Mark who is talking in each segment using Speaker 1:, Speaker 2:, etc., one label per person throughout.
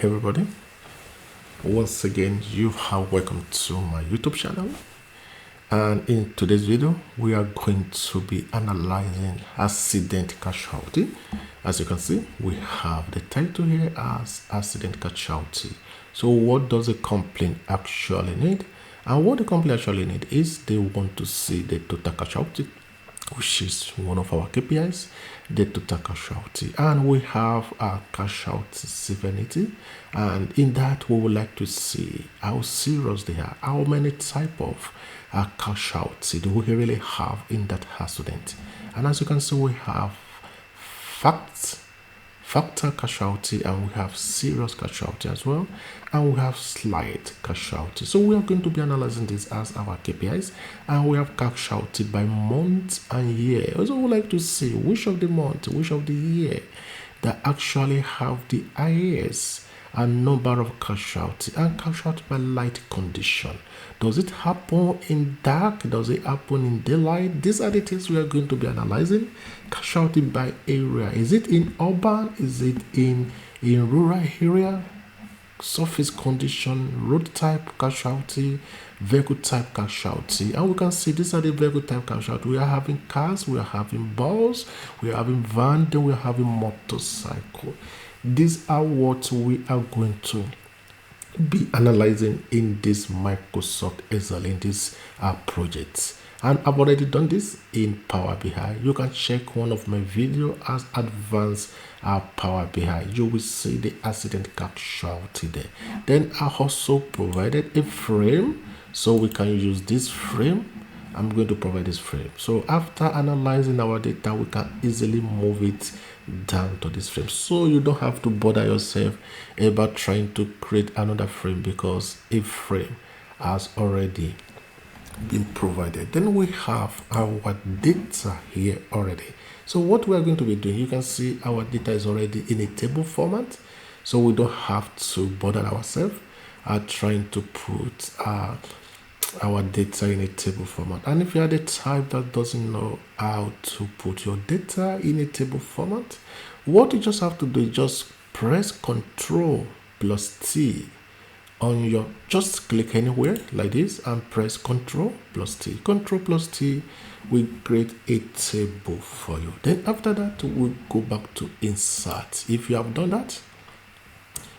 Speaker 1: Everybody, once again you are welcome to my YouTube channel, and in today's video we are going to be analyzing accident casualty. As you can see, we have the title here as accident casualty. So what does a complaint actually need? And what the complaint actually need is they want to see the total casualty, which is one of our KPIs, the total casualty, and we have our casualty severity, and in that we would like to see how serious they are, how many type of casualty do we really have in that accident. And as you can see, we have factor casualty, and we have serious casualty as well, and we have slight casualty. So we are going to be analyzing this as our KPIs, and we have casualty by month and year. Also, we would like to see which of the month, which of the year that actually have the highest and number of casualty, and casualty by light condition. Does it happen in dark? Does it happen in daylight? These are the things we are going to be analyzing. Casualty by area. Is it in urban? Is it in rural area? Surface condition, road type casualty, vehicle type casualty. And we can see these are the vehicle type casualty. We are having cars, we are having bus, we are having van, then we are having motorcycle. These are what we are going to be analyzing in this Microsoft Excel, in this project. And I've already done this in Power BI. You can check one of my videos as advanced Power BI. You will see the accident casualty there. Then I also provided a frame, so we can use this frame. I'm going to provide this frame. So after analyzing our data, we can easily move it down to this frame. So you don't have to bother yourself about trying to create another frame, because a frame has already been provided. Then we have our data here already. So what we are going to be doing, you can see our data is already in a table format, so we don't have to bother ourselves trying to put our data in a table format. And if you are the type that doesn't know how to put your data in a table format, what you just have to do is just press Ctrl plus T on your, just click anywhere like this and press Ctrl plus T. Ctrl plus T will create a table for you. Then after that, we'll go back to insert. If you have done that,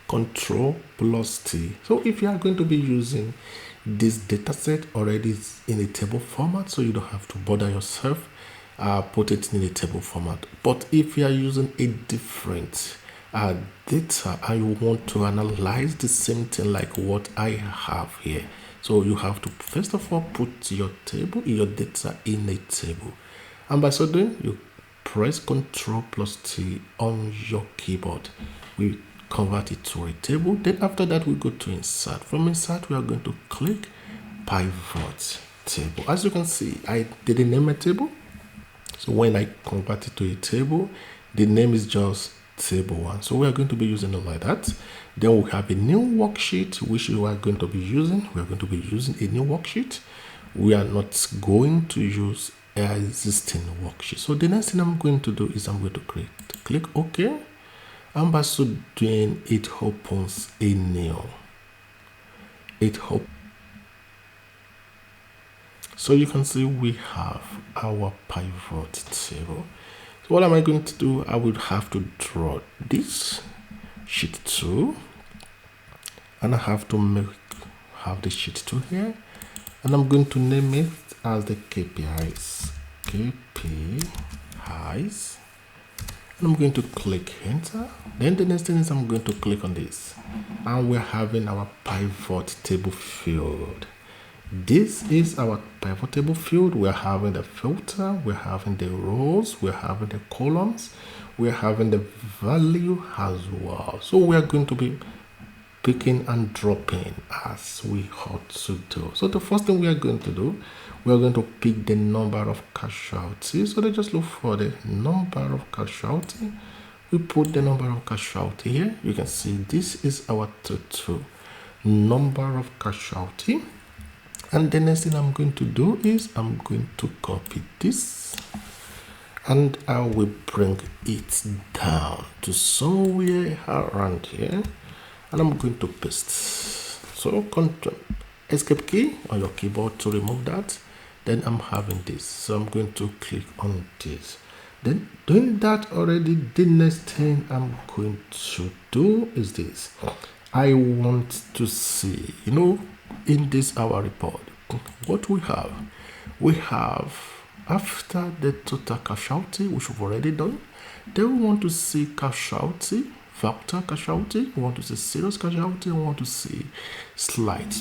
Speaker 1: Ctrl plus T. So if you are going to be using this data set already in a table format, so you don't have to bother yourself put it in a table format. But if you are using a different data and you want to analyze the same thing like what I have here, so you have to first of all put your data in a table, and by so doing you press Ctrl plus T on your keyboard. We convert it to a table. Then after that we go to insert. From insert we are going to click pivot table. As you can see, I didn't name a table, so when I convert it to a table, the name is just table 1. So we are going to be using it like that. Then we have a new worksheet which we are going to be using. We are going to be using a new worksheet. We are not going to use an existing worksheet. So the next thing I'm going to do is I'm going to click OK. And by so doing, it opens a new. So you can see we have our pivot table. So what am I going to do? I would have to draw this sheet 2, and I have to have the sheet 2 here, and I'm going to name it as the KPIs. And I'm going to click enter. Then the next thing is I'm going to click on this, and we're having our pivot table field. This is our pivot table field. We're having the filter, we're having the rows, we're having the columns, we're having the value as well. So we are going to be picking and dropping as we ought to do. So the first thing we are going to do, we are going to pick the number of casualties. So let's just look for the number of casualty. We put the number of casualty here. You can see this is our total number of casualty. And the next thing I'm going to do is I'm going to copy this, and I will bring it down to somewhere around here. and I'm going to paste. So Control Escape key on your keyboard to remove that. Then I'm having this, so I'm going to click on this. Then doing that already, the next thing I'm going to do is this. I want to see, in this our report, what we have after the total casualty, which we've already done. Then we want to see casualty, factor casualty, we want to see serious casualty, we want to see slight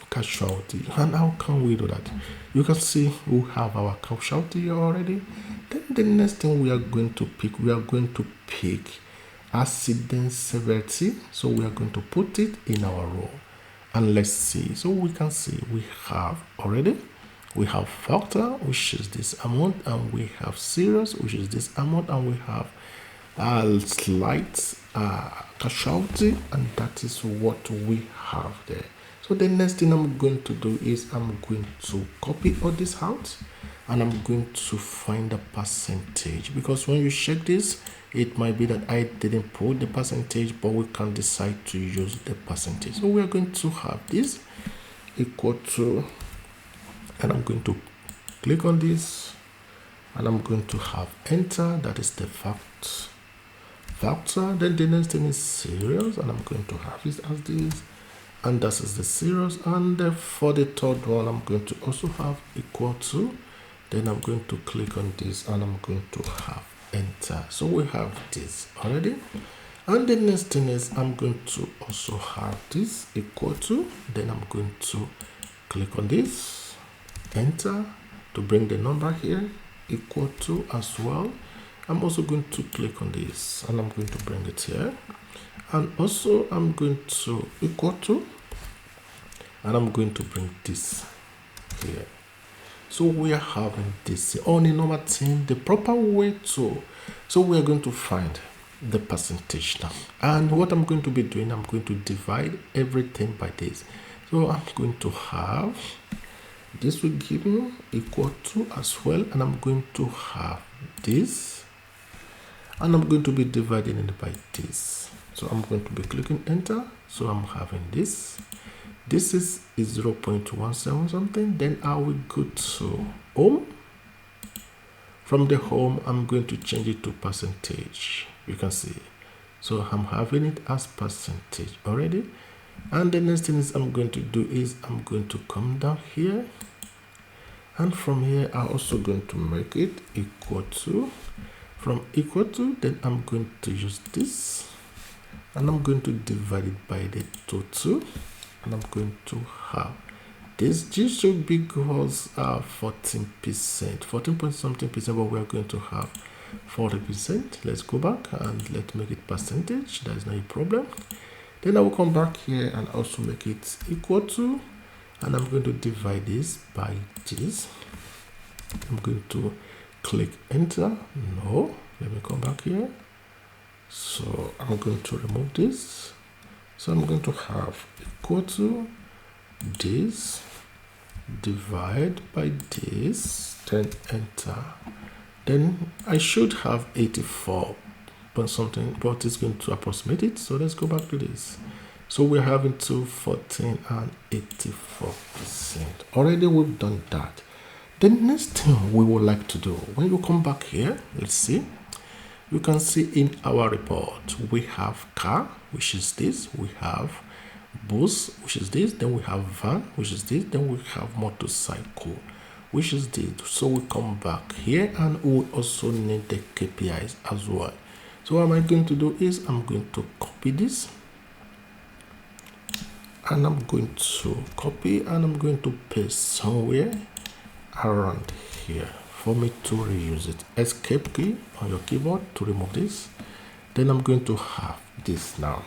Speaker 1: casualty. And how can we do that? You can see we have our casualty here already. Then the next thing we are going to pick, accident severity. So we are going to put it in our row, and let's see. So we can see we have factor, which is this amount, and we have serious, which is this amount, and we have slight casualty, and that is what we have there. So the next thing I'm going to do is I'm going to copy all this out, and I'm going to find the percentage, because when you check this, it might be that I didn't put the percentage, but we can decide to use the percentage. So we are going to have this equal to, and I'm going to click on this, and I'm going to have enter, that is the factor. Then the next thing is serious, and I'm going to have it as this, and that is the serious. And for the third one, I'm going to also have equal to, then I'm going to click on this, and I'm going to have enter. So we have this already. And the next thing is I'm going to also have this equal to, then I'm going to click on this, enter, to bring the number here, equal to as well. I'm also going to click on this, and I'm going to bring it here, and also I'm going to equal to, and I'm going to bring this here. So we are having this on a normal thing, the proper way to, so we are going to find the percentage now. And what I'm going to be doing, I'm going to divide everything by this. So I'm going to have, this will give me equal to as well, and I'm going to have this, and I'm going to be dividing it by this. So I'm going to be clicking enter. So I'm having this. This is 0.17 something. Then I will go to home. From the home, I'm going to change it to percentage. You can see. So I'm having it as percentage already. And the next thing is I'm going to do is I'm going to come down here. And from here, I'm also going to make it equal to. From equal to, then I'm going to use this, and I'm going to divide it by the total, and I'm going to have this. This should be equals 14%, 14 point something percent, but we are going to have 40%. Let's go back and let's make it percentage. That is not a problem. Then I will come back here and also make it equal to, and I'm going to divide this by this. I'm going to click enter. No, let me come back here. So I'm going to remove this. So I'm going to have equal to this, divide by this, then enter. Then I should have 84 point something, but it's going to approximate it. So let's go back to this. So we're having 14 and 84%. Already we've done that. The next thing we would like to do, when you come back here, let's see, you can see in our report, we have car, which is this, we have bus, which is this, then we have van, which is this, then we have motorcycle, which is this. So we come back here, and we also need the KPIs as well. So what am I going to do is I'm going to copy this, and I'm going to copy, and I'm going to paste somewhere around here for me to reuse it. Escape key on your keyboard to remove this. Then I'm going to have this now.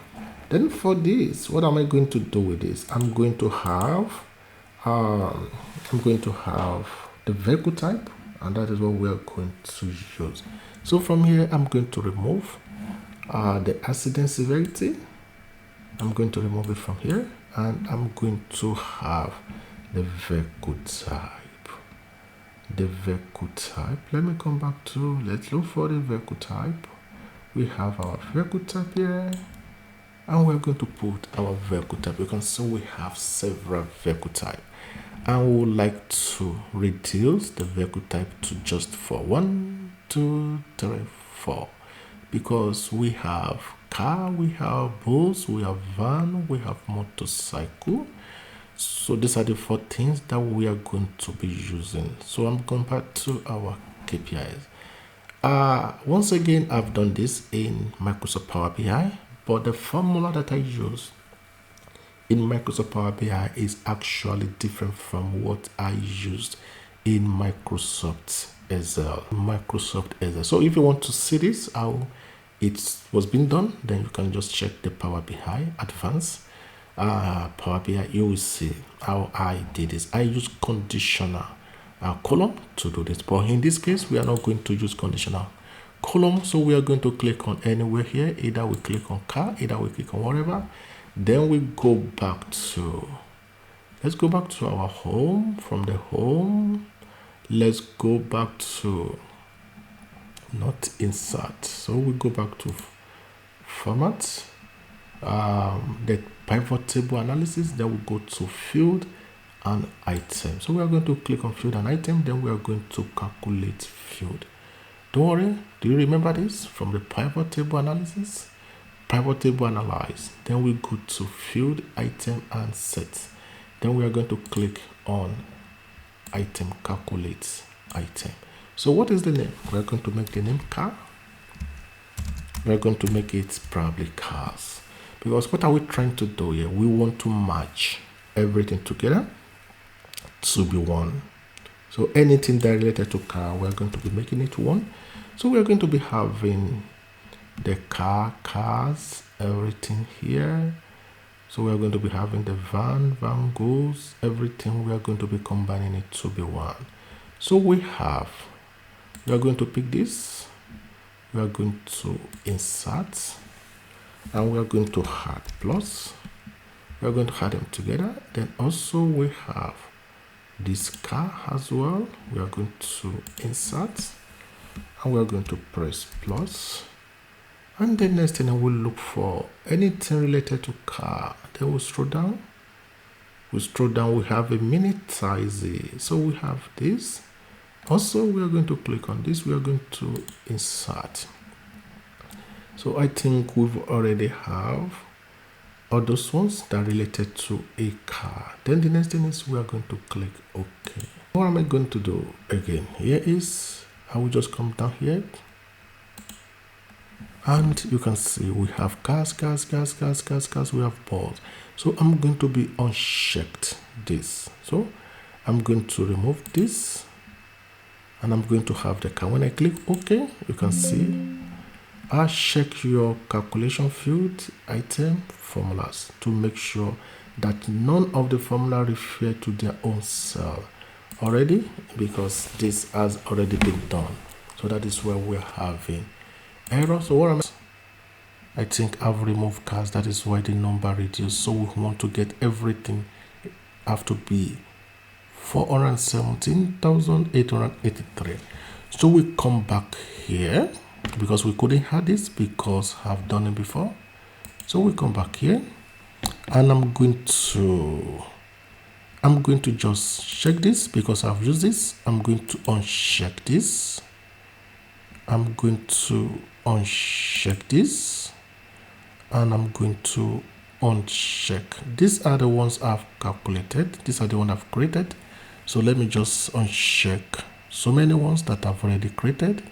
Speaker 1: Then for this, what am I going to do with this? I'm going to have the vehicle type, and that is what we are going to use. So from here, I'm going to remove the accident severity. I'm going to remove it from here, and I'm going to have the vehicle type. Let me come back to, let's look for the vehicle type. We have our vehicle type here. and we're going to put our vehicle type. You can see we have several vehicle type, and we would like to reduce the vehicle type to just 4. 1, 2, 3, 4, because we have car, we have bus, we have van, we have motorcycle. So these are the 4 things that we are going to be using. So I'm going back to our KPIs. Once again, I've done this in Microsoft Power BI, but the formula that I use in Microsoft Power BI is actually different from what I used in Microsoft Excel. So if you want to see this, how it was being done, then you can just check the Power BI Advanced Power BI. You will see how I did this. I use conditional column to do this, but in this case we are not going to use conditional column. So we are going to click on anywhere here. Either we click on car, either we click on whatever. Then we go back to, let's go back to our home. From the home, let's go back to, not insert, so we go back to format, the pivot table analysis. Then we go to field and item. So we are going to click on field and item. Then we are going to calculate field. Don't worry, do you remember this from the pivot table analysis? Pivot table analyze. Then we go to field, item, and set. Then we are going to click on item, calculate item. So what is the name? We're going to make the name car. We're going to make it probably cars, because what are we trying to do here? We want to match everything together to be one. So anything that related to car, we're going to be making it one. So we're going to be having the cars, everything here. So we're going to be having the van goes, everything. We are going to be combining it to be one. So we are going to pick this. We are going to insert, and we are going to add plus. We are going to add them together. Then also we have this car as well. We are going to insert, and we are going to press plus. And then next thing, we'll look for anything related to car. Then we'll scroll down. We have a minute size. So we have this. Also, we are going to click on this. We are going to insert. So I think we've already have all those ones that are related to a car. Then the next thing is we are going to click OK. What am I going to do again? Here is, I will just come down here. And you can see we have cars, we have balls. So I'm going to be unchecked this. So I'm going to remove this, and I'm going to have the car. When I click OK, you can see I check your calculation field, item, formulas to make sure that none of the formula refer to their own cell already, because this has already been done. So that is where we're having error. So what I think I've removed cars. That is why the number reduced. So we want to get everything have to be 417,883. So we come back here because we couldn't have this because I've done it before. So we come back here, and I'm going to just check this because I've used this. I'm going to uncheck this. I'm going to uncheck this, and I'm going to uncheck. These are the ones I've calculated. These are the ones I've created. So let me just uncheck so many ones that I've already created.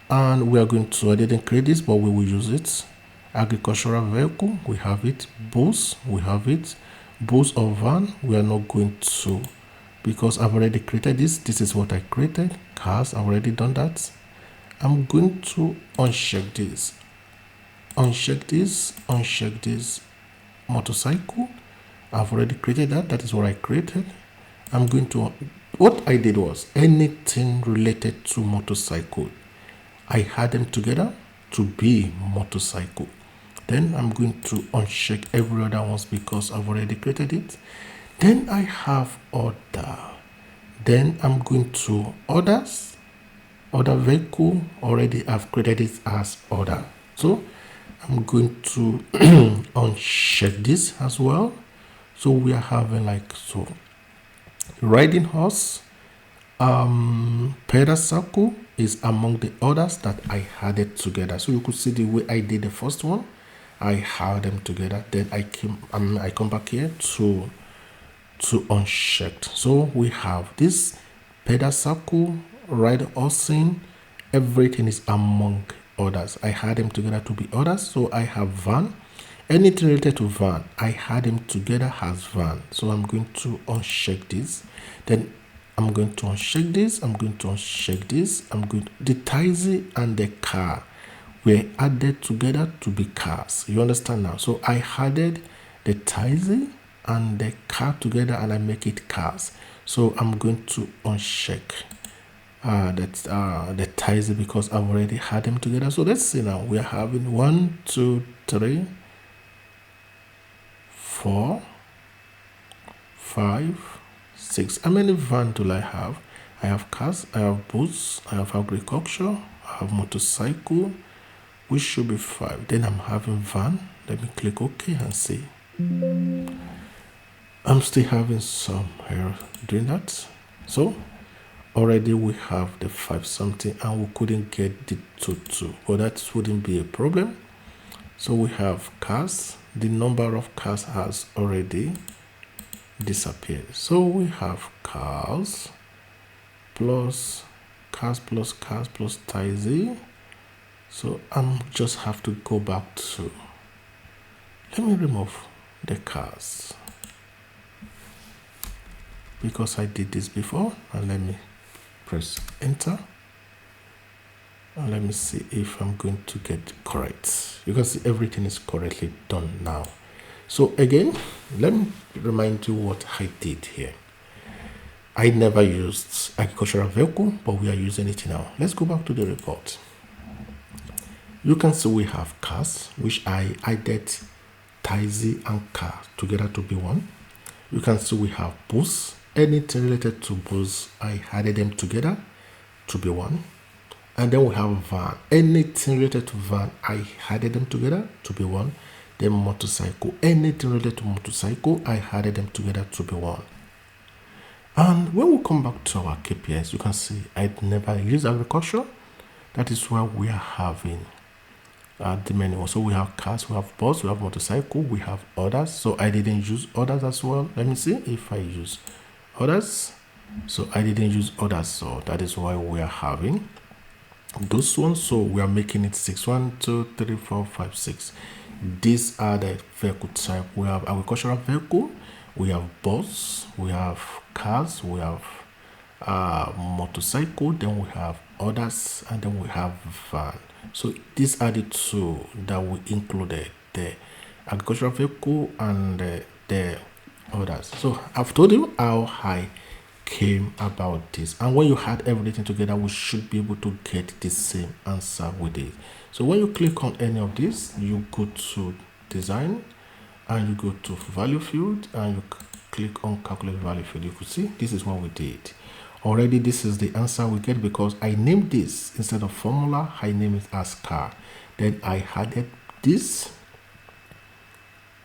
Speaker 1: And we are going to, I didn't create this, but we will use it. Agricultural vehicle, we have it. Bus, we have it. Bus or van, we are not going to, because I've already created this. This is what I created. Cars, I've already done that. I'm going to uncheck this. Uncheck this. Motorcycle, I've already created that. That is what I created. I'm going to, what I did was anything related to motorcycle, I had them together to be motorcycle. Then I'm going to uncheck every other ones because I've already created it. Then I have order. Then I'm going to others. Other vehicle, already I've created it as order. So I'm going to uncheck this as well. So we are having like, so riding horse, pedal circle is among the others that I added together. So you could see the way I did the first one. I had them together. Then I come back here to unchecked. So we have this pedal circle, rider horsing, everything is among others. I had them together to be others. So I have van. Anything related to van, I had them together as van. So I'm going to uncheck this. Then I'm going to uncheck this. I'm going to uncheck this. The taxi and the car were added together to be cars. You understand now? So I added the taxi and the car together and I make it cars. So I'm going to uncheck the taxi because I've already had them together. So let's see now. We are having 1, 2, 3, 4, 5, 6. How many vans do I have? I have cars, I have boats, I have agriculture, I have motorcycle, which should be 5. Then I'm having van. Let me click OK and see. I'm still having some error doing that. So already we have the 5 something and we couldn't get the 2. But that wouldn't be a problem. So we have cars. The number of cars has already disappeared. So we have cars plus taxi. So I'm just have to go back to, let me remove the cars because I did this before, and let me press enter and let me see if I'm going to get correct. You can see everything is correctly done now. So again, let me remind you what I did here. I never used agricultural vehicle, but we are using it now. Let's go back to the report. You can see we have cars, which I added taxi and car together to be one. You can see we have bus. Anything related to bus, I added them together to be one. And then we have van. Anything related to van, I added them together to be one. Then motorcycle. Anything related to motorcycle, I added them together to be one. And when we come back to our KPIs, you can see I never used agriculture. That is why we are having the menu. So we have cars, we have bus, we have motorcycle, we have others. So I didn't use others as well. Let me see if I use others. So I didn't use others. So that is why we are having those ones. So we are making it 6. 1, 2, 3, 4, 5, 6. These are the vehicle type. We have agricultural vehicle, we have bus, we have cars, we have motorcycle, then we have others, and then we have van. So these are the 2 that we included, the agricultural vehicle and the others. So I've told you how I came about this, and when you add everything together, we should be able to get the same answer with it. So when you click on any of this, you go to design and you go to value field and you click on calculate value field. You could see this is what we did already. This is the answer we get because I named this instead of formula, I named it as car. Then I added this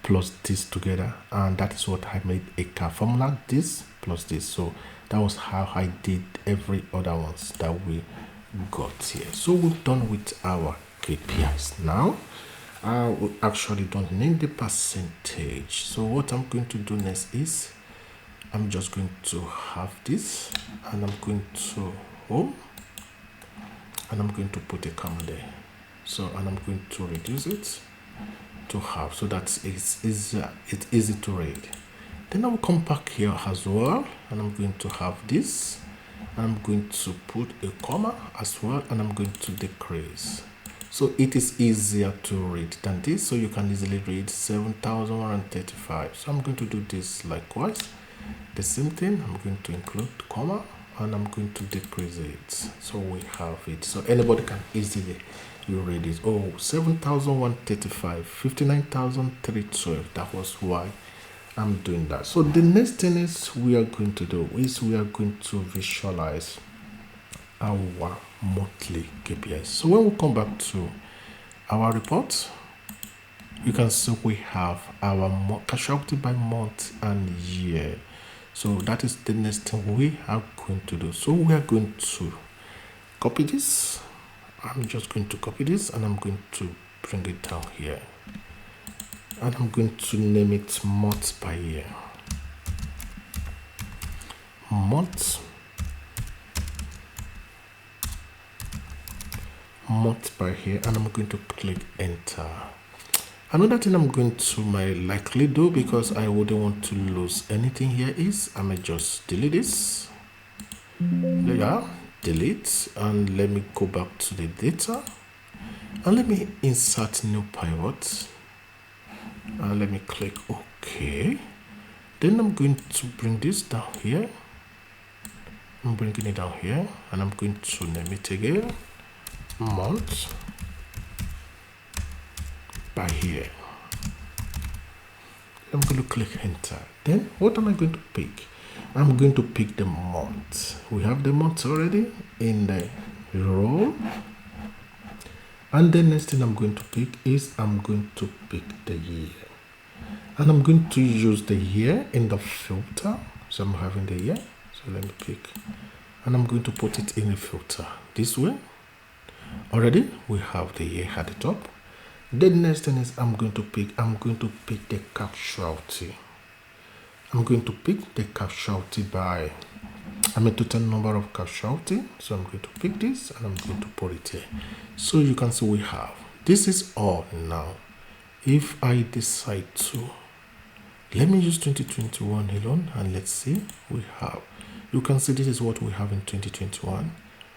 Speaker 1: plus this together, and that is what I made a car formula, this plus this. So that was how I did every other ones that we got here. So we're done with our KPIs. Now we actually don't need the percentage. So what I'm going to do next is I'm just going to have this, and I'm going to home, and I'm going to put a comma there. So, and I'm going to reduce it to half, so that it's easy to read. Then I will come back here as well, and I'm going to have this, and I'm going to put a comma as well, and I'm going to decrease. So it is easier to read than this, so you can easily read 7,135. So I'm going to do this likewise. The same thing, I'm going to include comma and I'm going to decrease it. So we have it. So anybody can easily read it. Oh, 7,135, 59,312. That was why I'm doing that. So the next thing is we are going to do is we are going to visualize our monthly KPIs. So when we come back to our report, you can see we have our casualty by month and year. So that is the next thing we are going to do. So we are going to copy this. I'm just going to copy this and I'm going to bring it down here. And I'm going to name it month by year. Month by year, and I'm going to click enter. Another thing I'm going to likely do, because I wouldn't want to lose anything here, is I may just delete this. There you are, delete, and let me go back to the data and let me insert new pivot and let me click OK. Then I'm going to bring this down here. I'm bringing it down here and I'm going to name it again month by year. I'm going to click enter. Then what am I going to pick? I'm going to pick the month. We have the month already in the row. And the next thing I'm going to pick is I'm going to pick the year. And I'm going to use the year in the filter. So I'm having the year. So let me pick. And I'm going to put it in the filter this way. Already we have the year at the top. The next thing is I'm going to pick the casualty. I'm going to pick the casualty by total number of casualty. So I'm going to pick this and I'm going to put it here. So you can see we have, this is all now. If I decide to, let me use 2021 alone and let's see, we have, you can see this is what we have in 2021.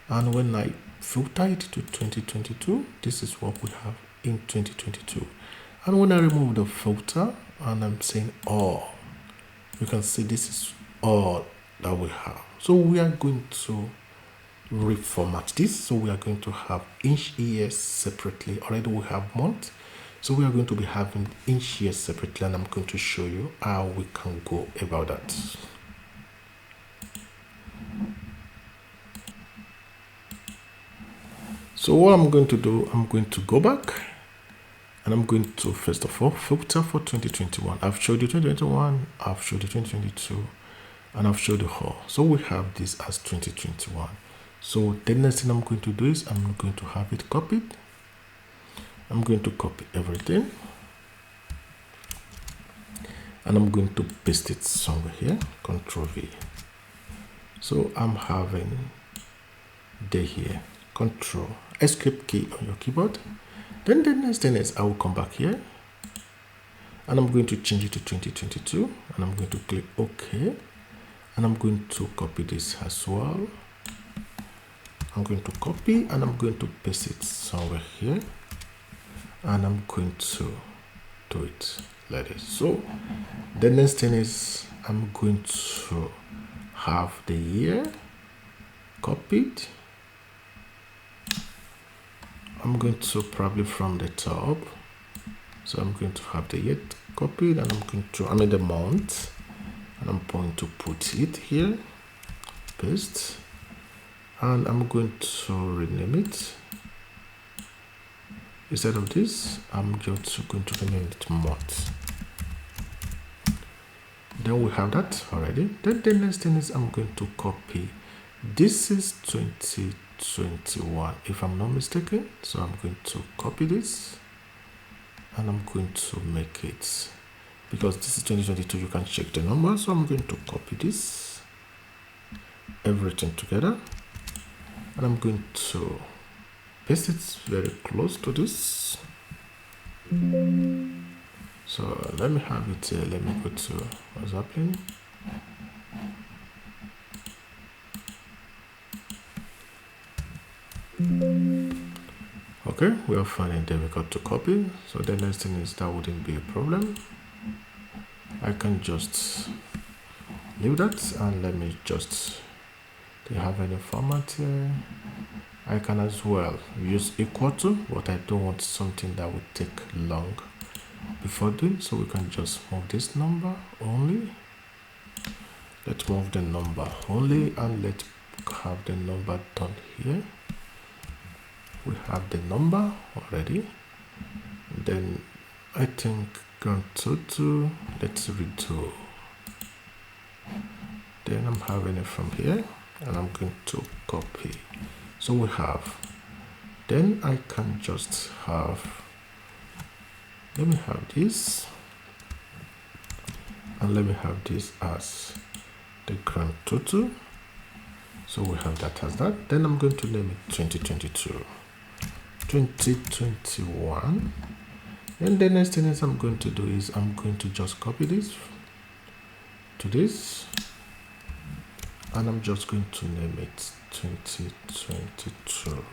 Speaker 1: And when I filter it to 2022, this is what we have in 2022. And when I remove the filter and I'm saying all, you can see this is all that we have. So we are going to reformat this. So we are going to have each year separately. Already we have month. So we are going to be having each year separately, and I'm going to show you how we can go about that. So what I'm going to do, I'm going to go back and I'm going to first of all filter for 2021. I've showed you 2021, I've showed you 2022, and I've showed you whole. So we have this as 2021. So the next thing I'm going to do is I'm going to have it copied. I'm going to copy everything and I'm going to paste it somewhere here. Control V. So I'm having the here. Control Escape key on your keyboard. Then the next thing is I will come back here and I'm going to change it to 2022 and I'm going to click OK and I'm going to copy this as well. I'm going to copy and I'm going to paste it somewhere here and I'm going to do it like this. So the next thing is I'm going to have the year copied. I'm going to probably from the top. So I'm going to have the year copied and I'm going to, the month, and I'm going to put it here, paste, and I'm going to rename it. Instead of this, I'm just going to rename it month. Then we have that already. Then the next thing is I'm going to copy. This is 2021 if I'm not mistaken. So I'm going to copy this and I'm going to make it, because this is 2022, you can check the number. So I'm going to copy this, everything together, and I'm going to paste it very close to this. So let me have it here. Let me go to what's happening. Okay, we are finding difficult to copy. So the next thing is that wouldn't be a problem. I can just leave that and let me just, do you have any format here? I can as well use equal to, but I don't want something that would take long before doing, so we can just move this number only. Let's move the number only and let's have the number done here. We have the number already. Then I think Grand Total, let's redo. Then I'm having it from here and I'm going to copy. So we have, then I can just have, let me have this and let me have this as the grand total. So we have that as that. Then I'm going to name it 2022, 2021. And the next thing is I'm going to do is I'm going to just copy this to this and I'm just going to name it 2022.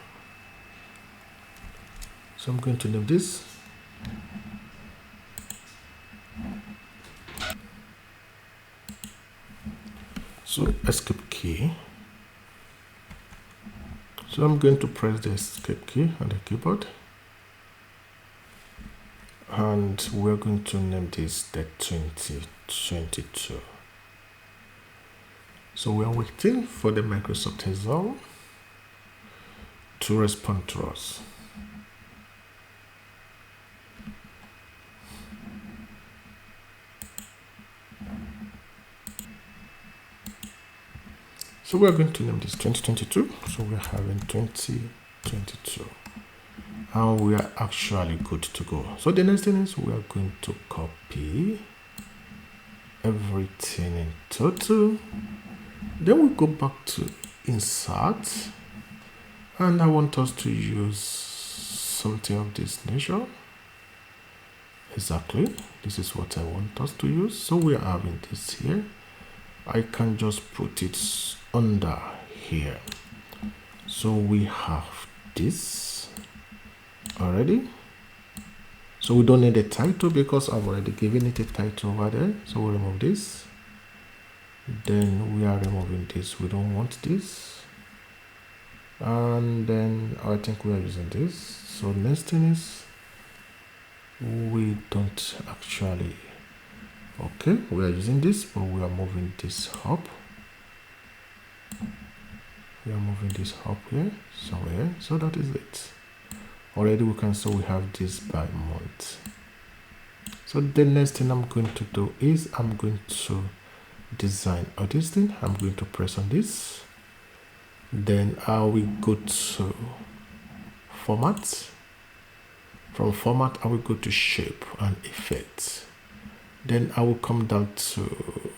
Speaker 1: So I'm going to name this so escape key. So I'm going to press the escape key on the keyboard and we're going to name this the 2022. So we are waiting for the Microsoft Excel to respond to us. So we are going to name this 2022. So we are having 2022. And we are actually good to go. So the next thing is we are going to copy everything in total. Then we go back to insert. And I want us to use something of this nature. Exactly. This is what I want us to use. So we are having this here. I can just put it under here. So we have this already. So we don't need a title because I've already given it a title over there. So we'll remove this. Then we are removing this. We don't want this. And then I think we are using this. So next thing is we don't actually, okay, we are using this, but we are moving this up. We are moving this up here somewhere. So that is it. Already we can see we have this by month. So the next thing I'm going to do is I'm going to design all this thing. I'm going to press on this. Then I will go to format. From format, I will go to shape and effects. Then I will come down to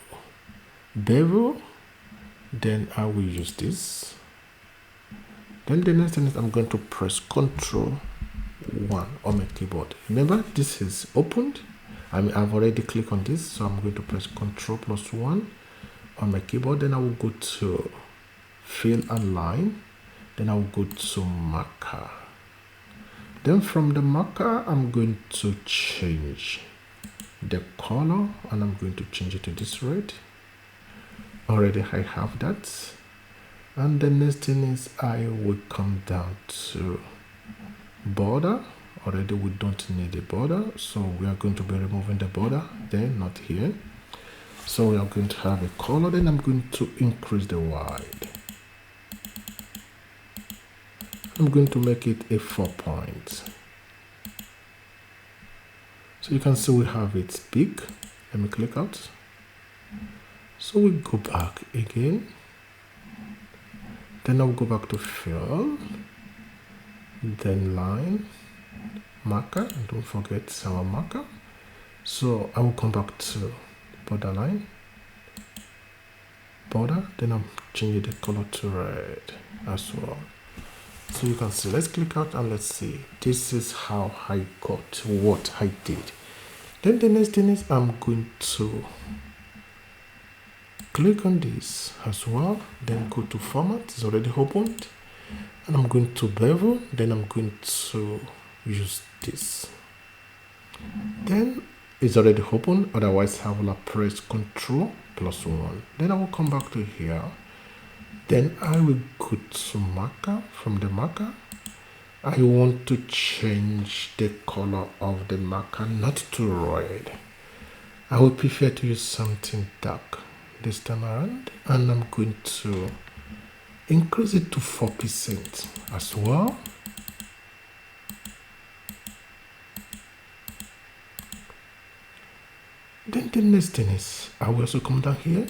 Speaker 1: bevel. Then I will use this. Then the next thing is I'm going to press Ctrl 1 on my keyboard. Remember, this is opened. I've already clicked on this, so I'm going to press Ctrl plus 1 on my keyboard. Then I will go to fill and line. Then I will go to marker. Then from the marker, I'm going to change the color and I'm going to change it to this red. Already I have that. And the next thing is I will come down to border. Already we don't need a border, so we are going to be removing the border there, not here. So we are going to have a color. Then I'm going to increase the wide. I'm going to make it a 4 point. So you can see we have it big. Let me click out. So we go back again. Then I'll go back to fill. Then line, marker. And don't forget our marker. So I will come back to borderline, border. Then I'm changing the color to red as well. So you can see, let's click out and let's see. This is how I got what I did. Then the next thing is I'm going to click on this as well. Then go to format, it's already opened. And I'm going to bevel. Then I'm going to use this. Then it's already open. Otherwise I will press Ctrl plus 1. Then I will come back to here. Then I will go to marker. From the marker, I want to change the color of the marker, not to red. I would prefer to use something dark this time around. And I'm going to increase it to 4% as well. Then the next thing is, I will also come down here.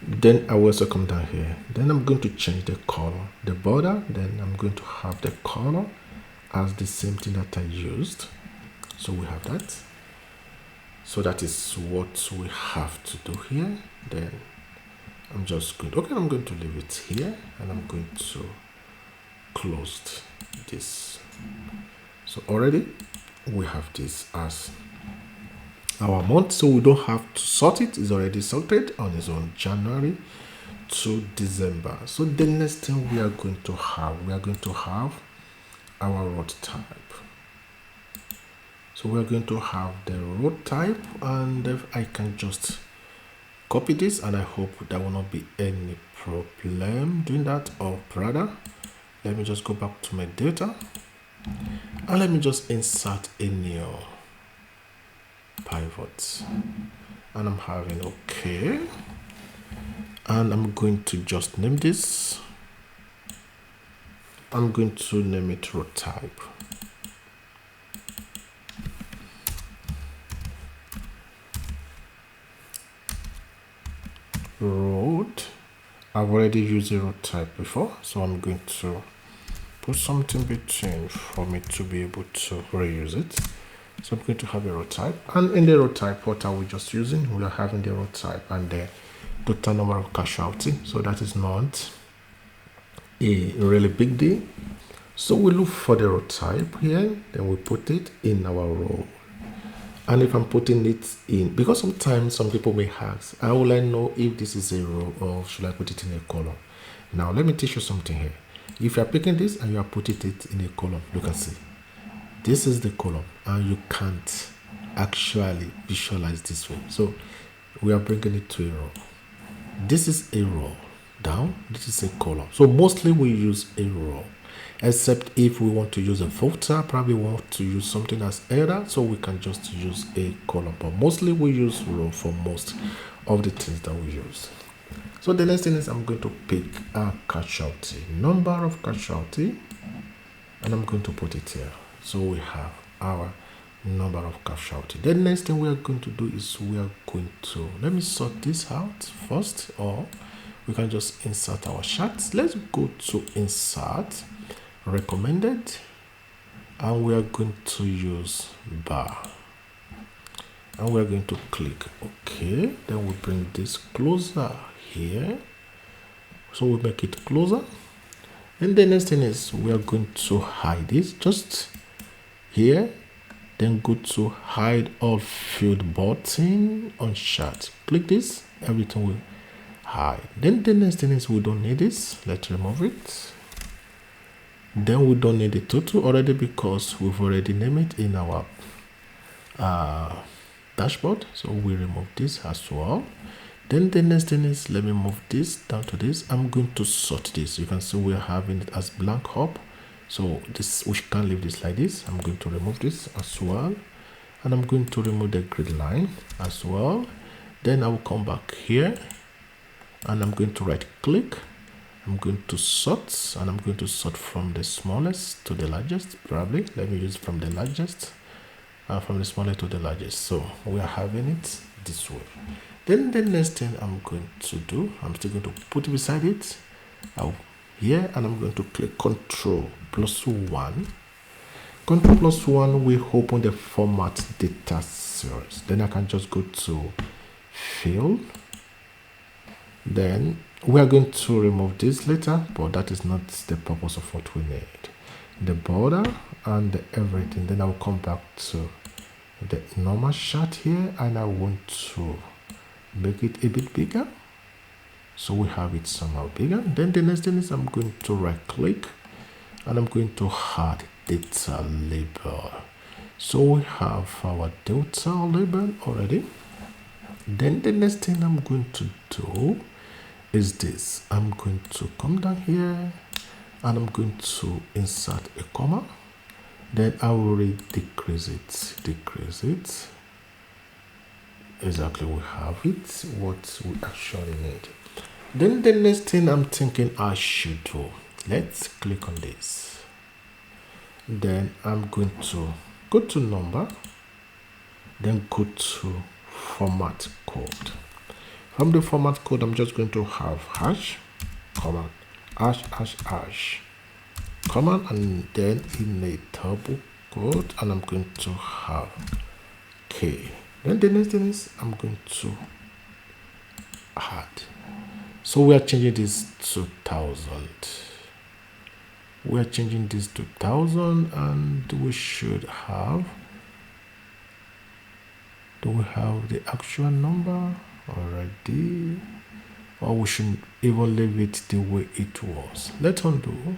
Speaker 1: Then I will also come down here. Then I'm going to change the color, the border. Then I'm going to have the color as the same thing that I used. So we have that. So that is what we have to do here. Then I'm just going, okay, I'm going to leave it here and I'm going to close this. So already we have this as our month, so we don't have to sort it. It's already sorted on its own, January to December. So the next thing we are going to have our road type. So we're going to have the road type, and if I can just copy this, and I hope there will not be any problem doing that. Or rather, let me just go back to my data and let me just insert a new pivot, and I'm having okay, and I'm going to just name this. I'm going to name it road type. Road. I've already used a road type before, so I'm going to put something between for me to be able to reuse it. So I'm going to have a road type, and in the road type, what are we just using? We are having the road type and the total number of casualty. So that is not a really big deal. So we look for the road type here, then we put it in our row. And if I'm putting it in, because sometimes some people may ask, how will I know if this is a row or should I put it in a column? Now let me teach you something here. If you are picking this and you are putting it in a column, you can see this is the column, and you can't actually visualize this way. So we are bringing it to a row. This is a row down, this is a column. So mostly we use a row, except if we want to use a filter, probably want to use something as header, so we can just use a column. But mostly we use row for most of the things that we use. So the next thing is I'm going to pick a casualty, number of casualty, and I'm going to put it here. So we have our number of casualty. The next thing we are going to do is we are going to, let me sort this out first, or we can just insert our charts. Let's go to insert, recommended, and we are going to use bar, and we are going to click OK. Then we bring this closer here, so we make it closer. And the next thing is we are going to hide this just here, then go to hide all field button on chart. Click this, everything will hide. Then the next thing is we don't need this. Let's remove it. Then we don't need the total already because we've already named it in our dashboard. So we remove this as well. Then the next thing is, let me move this down to this. I'm going to sort this. You can see we're having it as blank hop. So this, we can't leave this like this. I'm going to remove this as well. And I'm going to remove the grid line as well. Then I will come back here and I'm going to right click. I'm going to sort, and I'm going to sort from the smallest to the largest, probably. Let me use from the largest, from the smallest to the largest. So we are having it this way. Then the next thing I'm going to do, I'm still going to put it beside it here, and I'm going to click Control plus 1. Control plus 1 will open the format data series. Then I can just go to fill. Then we are going to remove this later, but that is not the purpose of what we need. The border and the everything. Then I will come back to the normal chart here, and I want to make it a bit bigger, so we have it somehow bigger. Then the next thing is I'm going to right click and I'm going to add data label. So we have our data label already. Then the next thing I'm going to do is this. I'm going to come down here and I'm going to insert a comma. Then I will decrease it. Exactly, we have it, what we actually need. Then the next thing I'm thinking I should do, let's click on this. Then I'm going to go to number, then go to format code. From the format code, I'm just going to have hash, comma, hash, hash, hash, comma, and then in a double quote, and I'm going to have K. Then the next thing is I'm going to add. So we are changing this to 1000. We are changing this to 1000, and we should have. Do we have the actual number already? Or we should even leave it the way it was. Let's undo.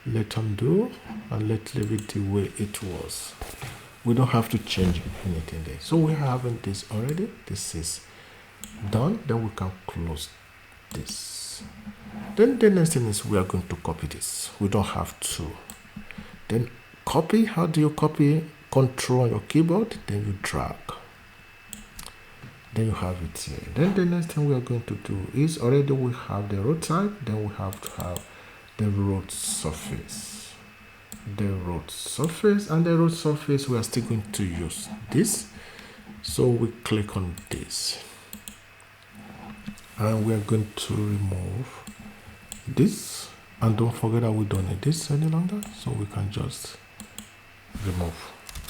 Speaker 1: Let's undo, and let's leave it the way it was. We don't have to change anything there. So we have this already. This is done. Then we can close this. Then the next thing is we are going to copy this. We don't have to. Then copy. How do you copy? Control on your keyboard, then you drag. Then you have it here. Then the next thing we are going to do is already we have the road type. Then we have to have the road surface. The road surface, and the road surface we are still going to use this. So we click on this, and we are going to remove this, and don't forget that we don't need this any longer, so we can just remove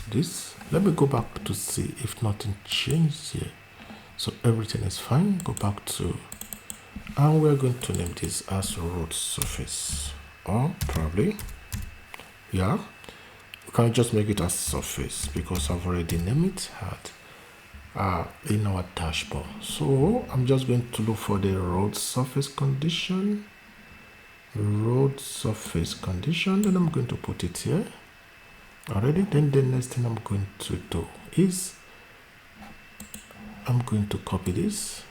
Speaker 1: this. Let me go back to see if nothing changed here. So everything is fine. Go back to, and we're going to name this as road surface, or probably, yeah, we can just make it as surface because I've already named it in our dashboard. So I'm just going to look for the road surface condition, road surface condition, then I'm going to put it here already. Then the next thing I'm going to do is I'm going to copy this.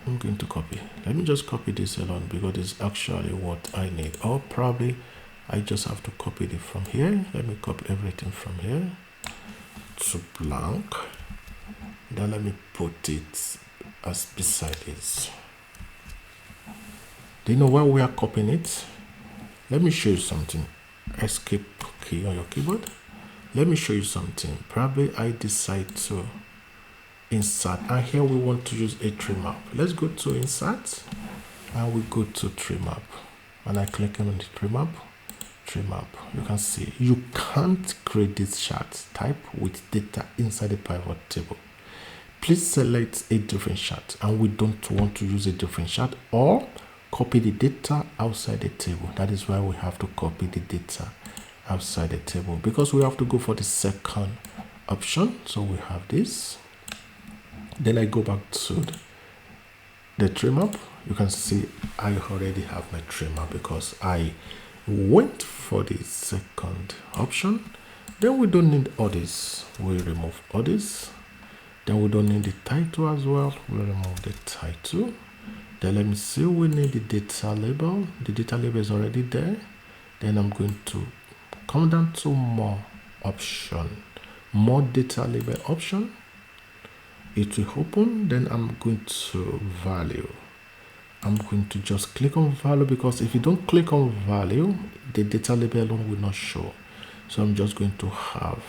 Speaker 1: I'm going to copy. Let me just copy this alone because it's actually what I need. Or probably I just have to copy it from here. Let me copy everything from here to blank. Then let me put it as beside this. Do you know why we are copying it? Let me show you something. Escape key on your keyboard. Let me show you something. Probably I decide to insert, and here we want to use a tree map. Let's go to insert, and we go to tree map, and I click on the tree map. Tree map. You can see you can't create this chart type with data inside the pivot table. Please select a different chart, and we don't want to use a different chart or copy the data outside the table. That is why we have to copy the data outside the table, because we have to go for the second option. So we have this. Then I go back to the tree map. You can see I already have my tree map because I went for the second option. Then we don't need all this. We remove all this. Then we don't need the title as well. We remove the title. Then let me see, we need the data label. The data label is already there. Then I'm going to come down to more option, more data label option. It will open. Then I'm going to value. I'm going to just click on value, because if you don't click on value, the data label alone will not show. So I'm just going to have,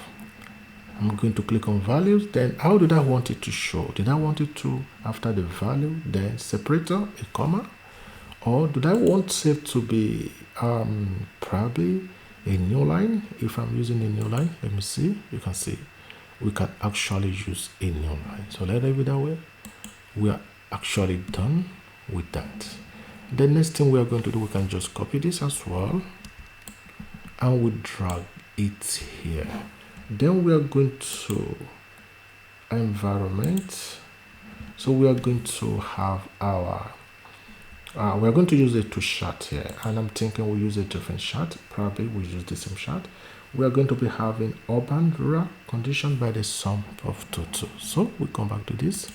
Speaker 1: I'm going to click on values. Then how did I want it to show? Did I want it to, after the value, then separator, a comma? Or did I want it to be probably a new line? If I'm using a new line, let me see. You can see we can actually use a new line. So let it be that way. We are actually done with that. The next thing we are going to do, we can just copy this as well, and we drag it here. Then we are going to environment. So we are going to have our we are going to use a two chart here, and I'm thinking we'll use a different chart. Probably we'll use the same chart. We are going to be having urban rural condition by the sum of total. So we come back to this,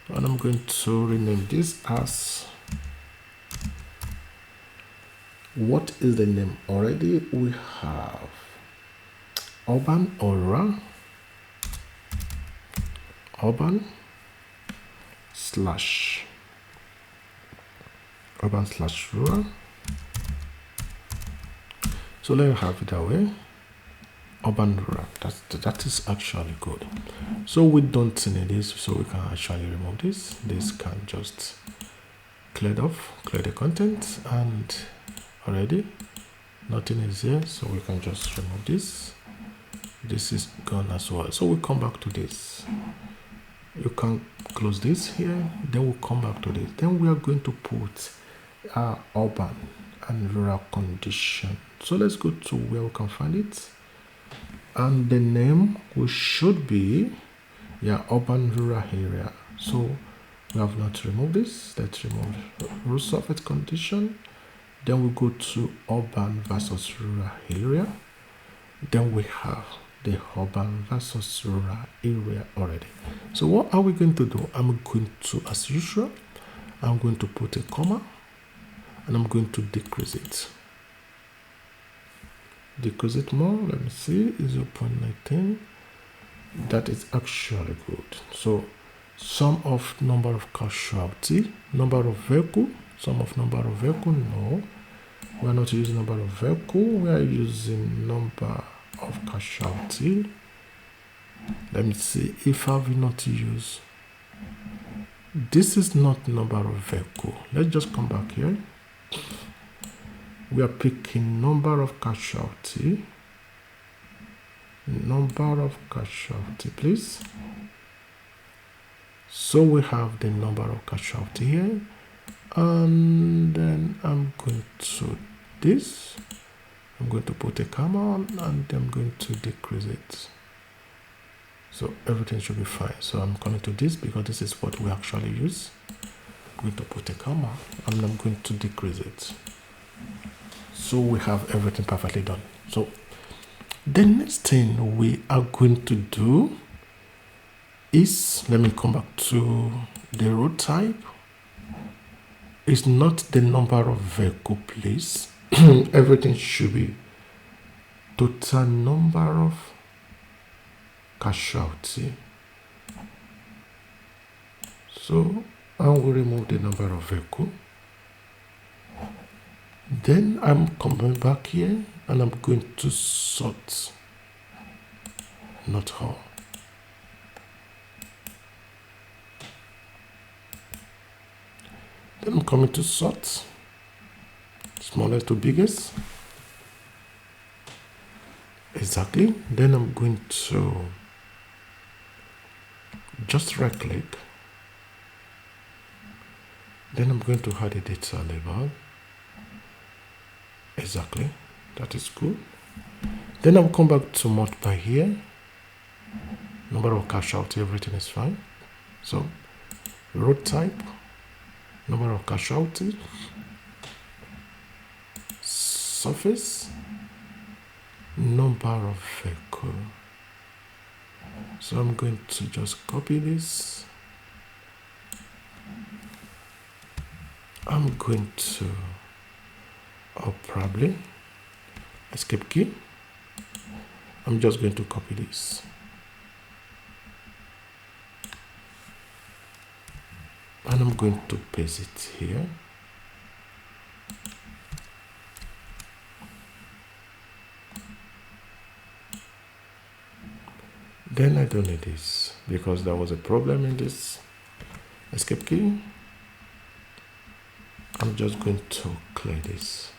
Speaker 1: and I'm going to rename this as, what is the name already? We have urban or rural, urban slash urban / rural. So let me have it that way. Urban rural, that is actually good. So we don't need this, so we can actually remove this. This can just clear the content, and already nothing is here, so we can just remove this. This is gone as well. So we come back to this. You can close this here, then we'll come back to this. Then we are going to put our urban and rural condition. So let's go to where we can find it, and the name should be urban rural area. So we have not removed this. Let's remove rule surface condition. Then we go to urban versus rural area. Then we have the urban versus rural area already. So what are we going to do? I'm going to, as usual, I'm going to put a comma, and I'm going to decrease it. Decrease it more. Let me see. 0.19. That is actually good. So sum of number of casualty, number of vehicle, sum of number of vehicle. No, we are not using number of vehicle. We are using number of casualty. Let me see if I will not use. This is not number of vehicle. Let's just come back here. We are picking number of casualty. Number of casualty, please. So we have the number of casualty here, and then I'm going to this. I'm going to put a comma on, and I'm going to decrease it. So everything should be fine. So I'm coming to this because this is what we actually use. I'm going to put a comma, and I'm going to decrease it. So we have everything perfectly done. So the next thing we are going to do is, let me come back to the road type. It's not the number of vehicle, please. Everything should be total number of casualty. So I will remove the number of vehicle. Then I'm coming back here, and I'm going to sort, not all. Then I'm coming to sort, smallest to biggest. Exactly. Then I'm going to just right click. Then I'm going to add a data label. Exactly. That is good. Then I'll come back to multiply here. Number of casualty, everything is fine. So road type, number of casualty, surface, number of vehicle. So I'm going to just copy this. I'm going to, probably escape key. I'm just going to copy this. And I'm going to paste it here. Then I don't need this because there was a problem in this escape key. I'm just going to clear this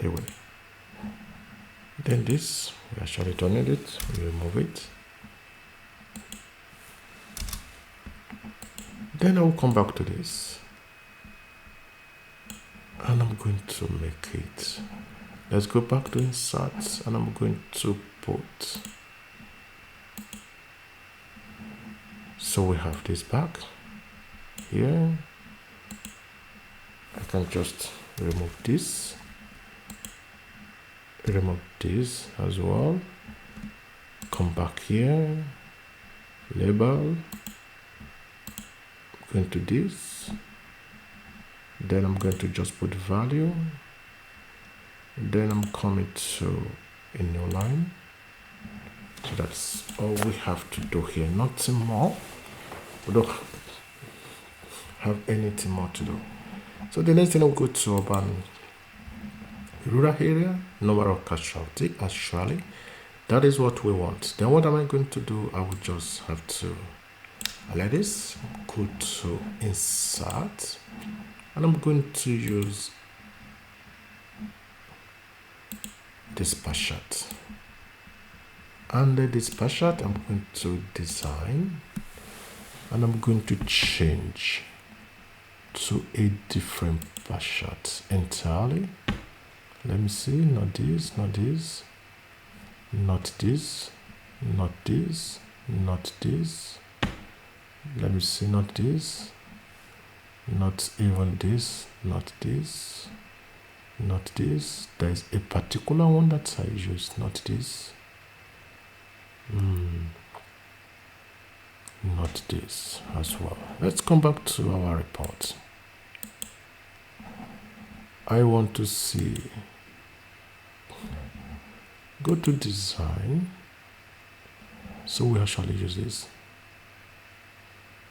Speaker 1: away. Then this, we actually don't need it, we remove it. Then I will come back to this, and I'm going to make it. Let's go back to insert, and I'm going to put. So we have this back here. I can just remove this as well. Come back here, label, go into this, then I'm going to just put value, then I'm coming to a new line. So that's all we have to do here, nothing more. We don't have anything more to do. So the next thing I'll go to urban rural area, number of casualty. Actually, that is what we want. Then what am I going to do? I will just have to like this, go to insert, and I'm going to use this chart. Under this chart, I'm going to design, and I'm going to change to a different chart entirely. Let me see, not this, not this, not this, not this, not this. Let me see, not this, not even this, not this, not this. There's a particular one that I use, not this. Not this as well. Let's come back to our report. I want to see, go to design. So we actually use this.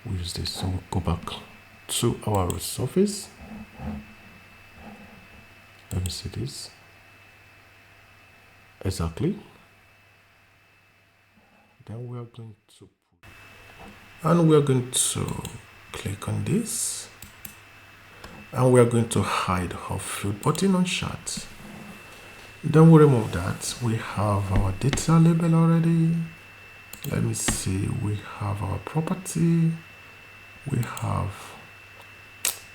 Speaker 1: We use this. So we'll go back to our surface. Let me see this. Exactly. Then we are going to click on this, and we are going to hide our field button on chart. Then we remove that. We have our data label already. Let me see, we have our property, we have,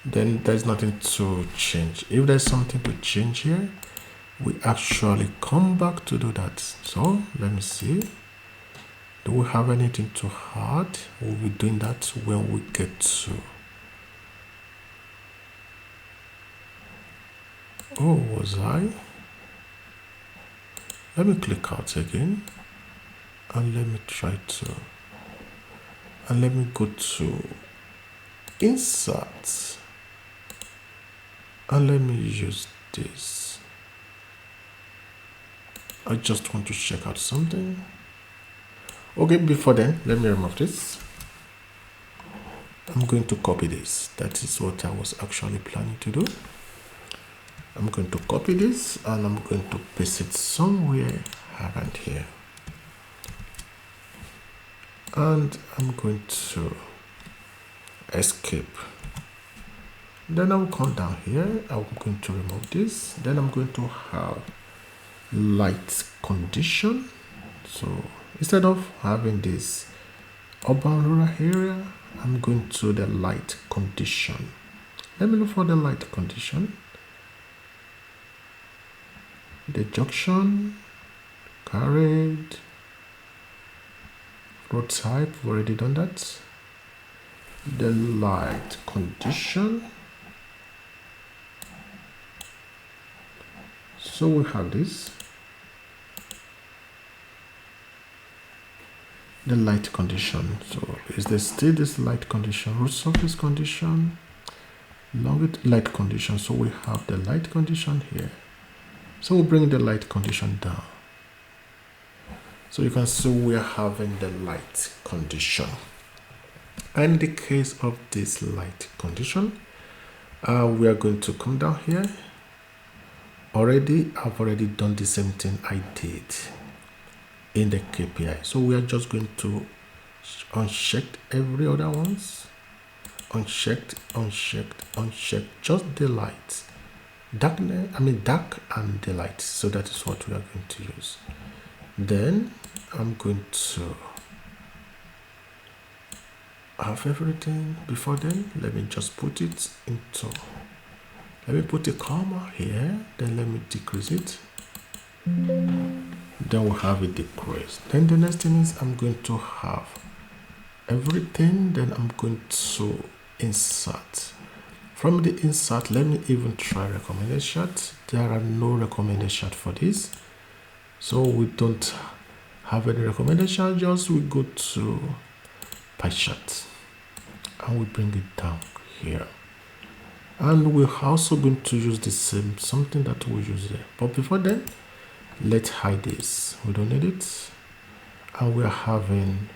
Speaker 1: then there's nothing to change. If there's something to change here, we actually come back to do that. So let me see, do we have anything to add? We'll be doing that when we get to, oh, was I? Let me click out again, and let me try to, and let me go to insert, and let me use this. I just want to check out something. Okay, before then, let me remove this. I'm going to copy this. That is what I was actually planning to do. I'm going to copy this, and I'm going to paste it somewhere around here. And I'm going to escape. Then I'll come down here. I'm going to remove this. Then I'm going to have light condition. So instead of having this urban rural area, I'm going to the light condition. Let me look for the light condition. The junction, carried, road type, we've already done that. The light condition. So we have this. The light condition. So is there still this light condition? Root surface condition, long light condition. So we have the light condition here. So we'll bring the light condition down. So you can see we are having the light condition. And in the case of this light condition, we are going to come down here. I've already done the same thing I did in the KPI. So we are just going to uncheck every other ones. Unchecked, just the light. Dark and the light. So that is what we are going to use. Then I'm going to have everything. Before then, let me just put it into, let me put a comma here, then let me decrease it. Then we'll have it decreased. Then the next thing is I'm going to have everything. Then I'm going to insert. From the insert, let me even try recommended chart. There are no recommended chart for this. So we don't have any recommended chart, just we go to pie chart and we bring it down here. And we're also going to use the same something that we use there. But before then, let's hide this. We don't need it. And we're having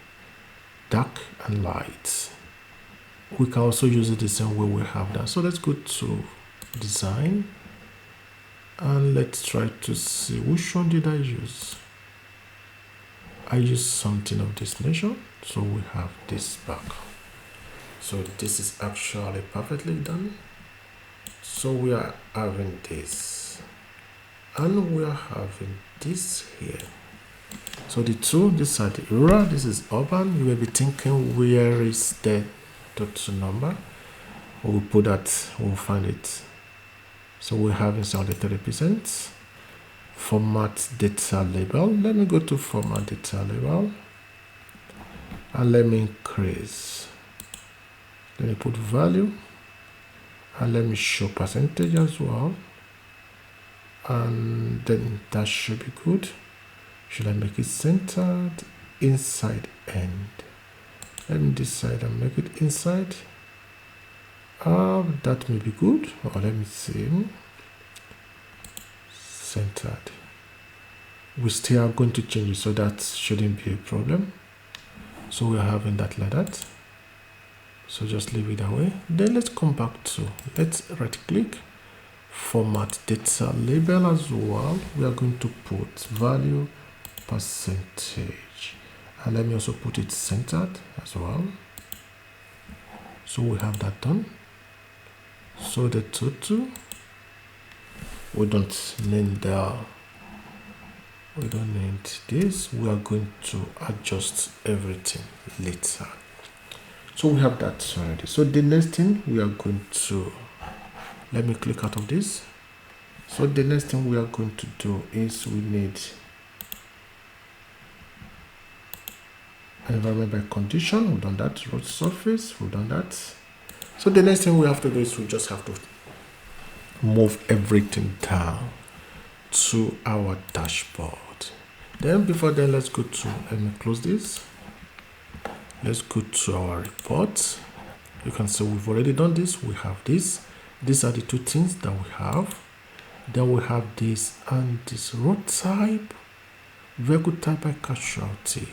Speaker 1: dark and light. we can also use it the same way we have that. So let's go to design and let's try to see which one did I use. I used something of this nature, so we have this back. So this is actually perfectly done. So we are having this and we are having this here. So the two, this are the rural, this is urban. You may be thinking, where is the total number? We'll put that, we'll find it. So we're having 73%. Format data label. Let me go to format data label and let me increase. Let me put value and let me show percentage as well. And then that should be good. Should I make it centered? Inside end. Let me decide and make it inside. That may be good. Or let me see. Centered. We still are going to change it, so that shouldn't be a problem. So we're having that like that. So just leave it that way. Then let's come back to, let's right click, format data label as well. We are going to put value percentage, and let me also put it centered as well. So we have that done. So the total, we don't need this. We are going to adjust everything later. So we have that already. So the next thing we are going to, let me click out of this. So the next thing we are going to do is we need environment by condition. We've done that. Road surface, we've done that. So the next thing we have to do is we just have to move everything down to our dashboard. Then before then, let's go to, let me close this. Let's go to our report. You can see we've already done this. We have this. These are the two things that we have. Then we have this and this road type, vehicle type by casualty.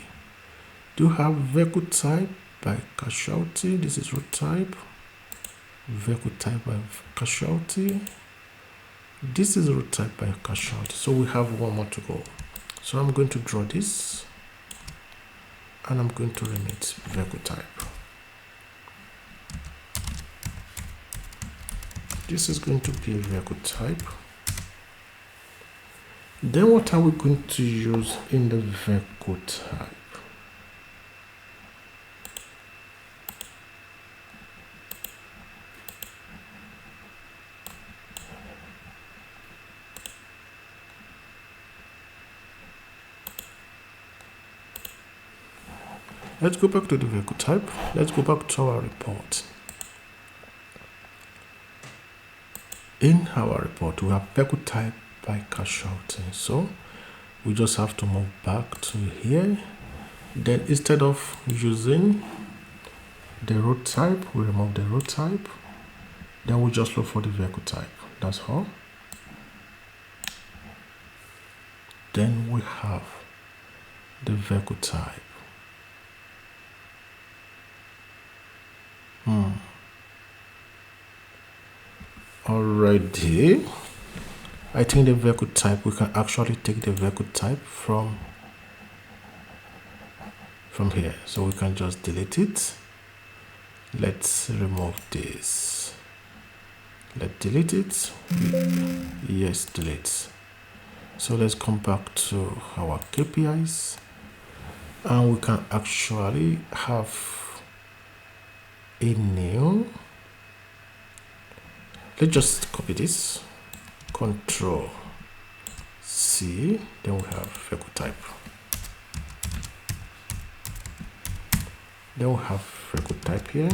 Speaker 1: Do you have vehicle type by casualty? This is road type, vehicle type by casualty. This is road type by casualty. So we have one more to go. So I'm going to draw this and I'm going to rename it vehicle type. This is going to be a vehicle type. Then what are we going to use in the vehicle type? Let's go back to the vehicle type. Let's go back to our report. In our report, we have vehicle type by casualty. So we just have to move back to here. Then instead of using the road type, we remove the road type. Then we just look for the vehicle type. That's all. Then we have the vehicle type. Alrighty. I think the vehicle type, we can actually take the vehicle type from here. So we can just delete it. Let's remove this. Let's delete it. Yes, delete. So let's come back to our KPIs and we can actually have a new. Let's just copy this, Control C, then we have vehicle type. Then we have vehicle type here.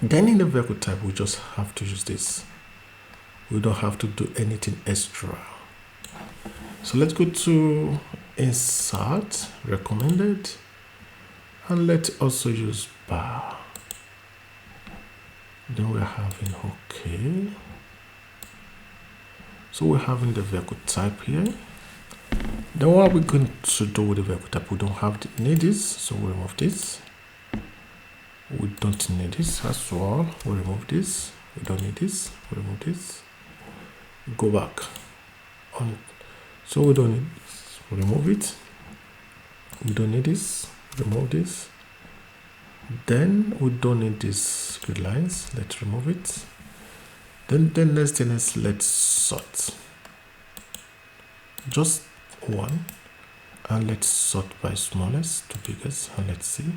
Speaker 1: Then in the vehicle type, we just have to use this. We don't have to do anything extra. So let's go to Insert, Recommended, and let's also use bar. Then we're having OK. So we're having the vehicle type here. Then what are we going to do with the vehicle type? We don't have need this, so we remove this. We don't need this as well. We remove this. We don't need this. We remove this. Go back on. So we don't need this. We remove it. We don't need this. Remove this. Then we don't need these grid lines. Let's remove it. Then the next thing is let's sort. Just one. And let's sort by smallest to biggest. And let's see.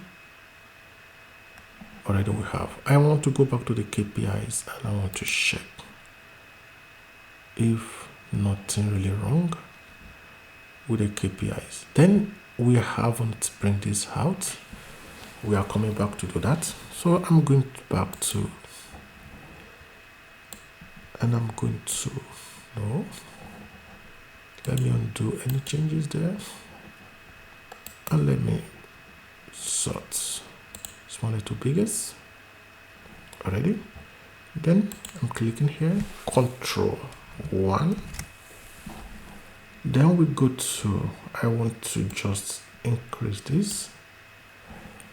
Speaker 1: Already we have. I want to go back to the KPIs and I want to check if nothing really wrong with the KPIs. Then we haven't bring this out. We are coming back to do that. So I'm going back to, and I'm going to, no, let me undo any changes there. And let me sort smallest to biggest. Already. Then I'm clicking here, Control 1. Then we go to, I want to just increase this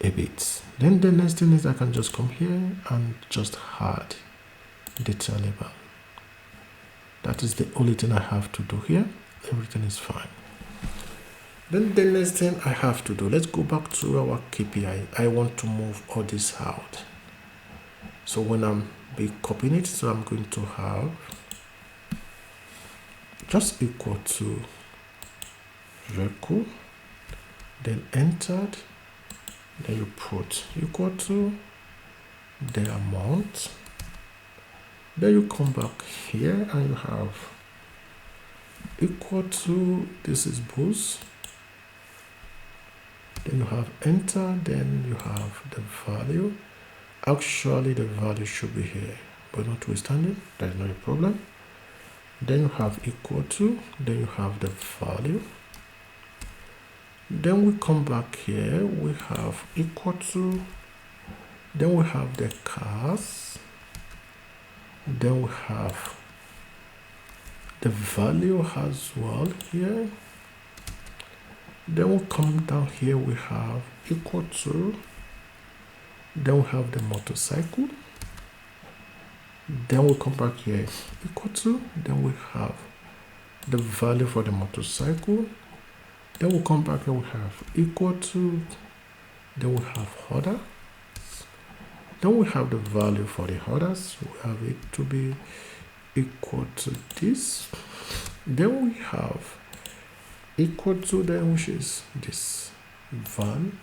Speaker 1: a bit. Then the next thing is I can just come here and just add detail label. That is the only thing I have to do here. Everything is fine. Then the next thing I have to do, let's go back to our KPI. I want to move all this out. So when I'm copying it, so I'm going to have just equal to vehicle, then entered, then you put equal to the amount, then you come back here and you have equal to, this is boost, then you have enter, then you have the value. Actually the value should be here, but notwithstanding, there's no problem. Then you have equal to, then you have the value. Then we come back here, we have equal to, then we have the cars, then we have the value as well here. Then we come down here, we have equal to, then we have the motorcycle, then we come back here equal to, then we have the value for the motorcycle, then we come back here, we have equal to, then we have order, then we have the value for the orders, we have it to be equal to this, then we have equal to, then which is this van,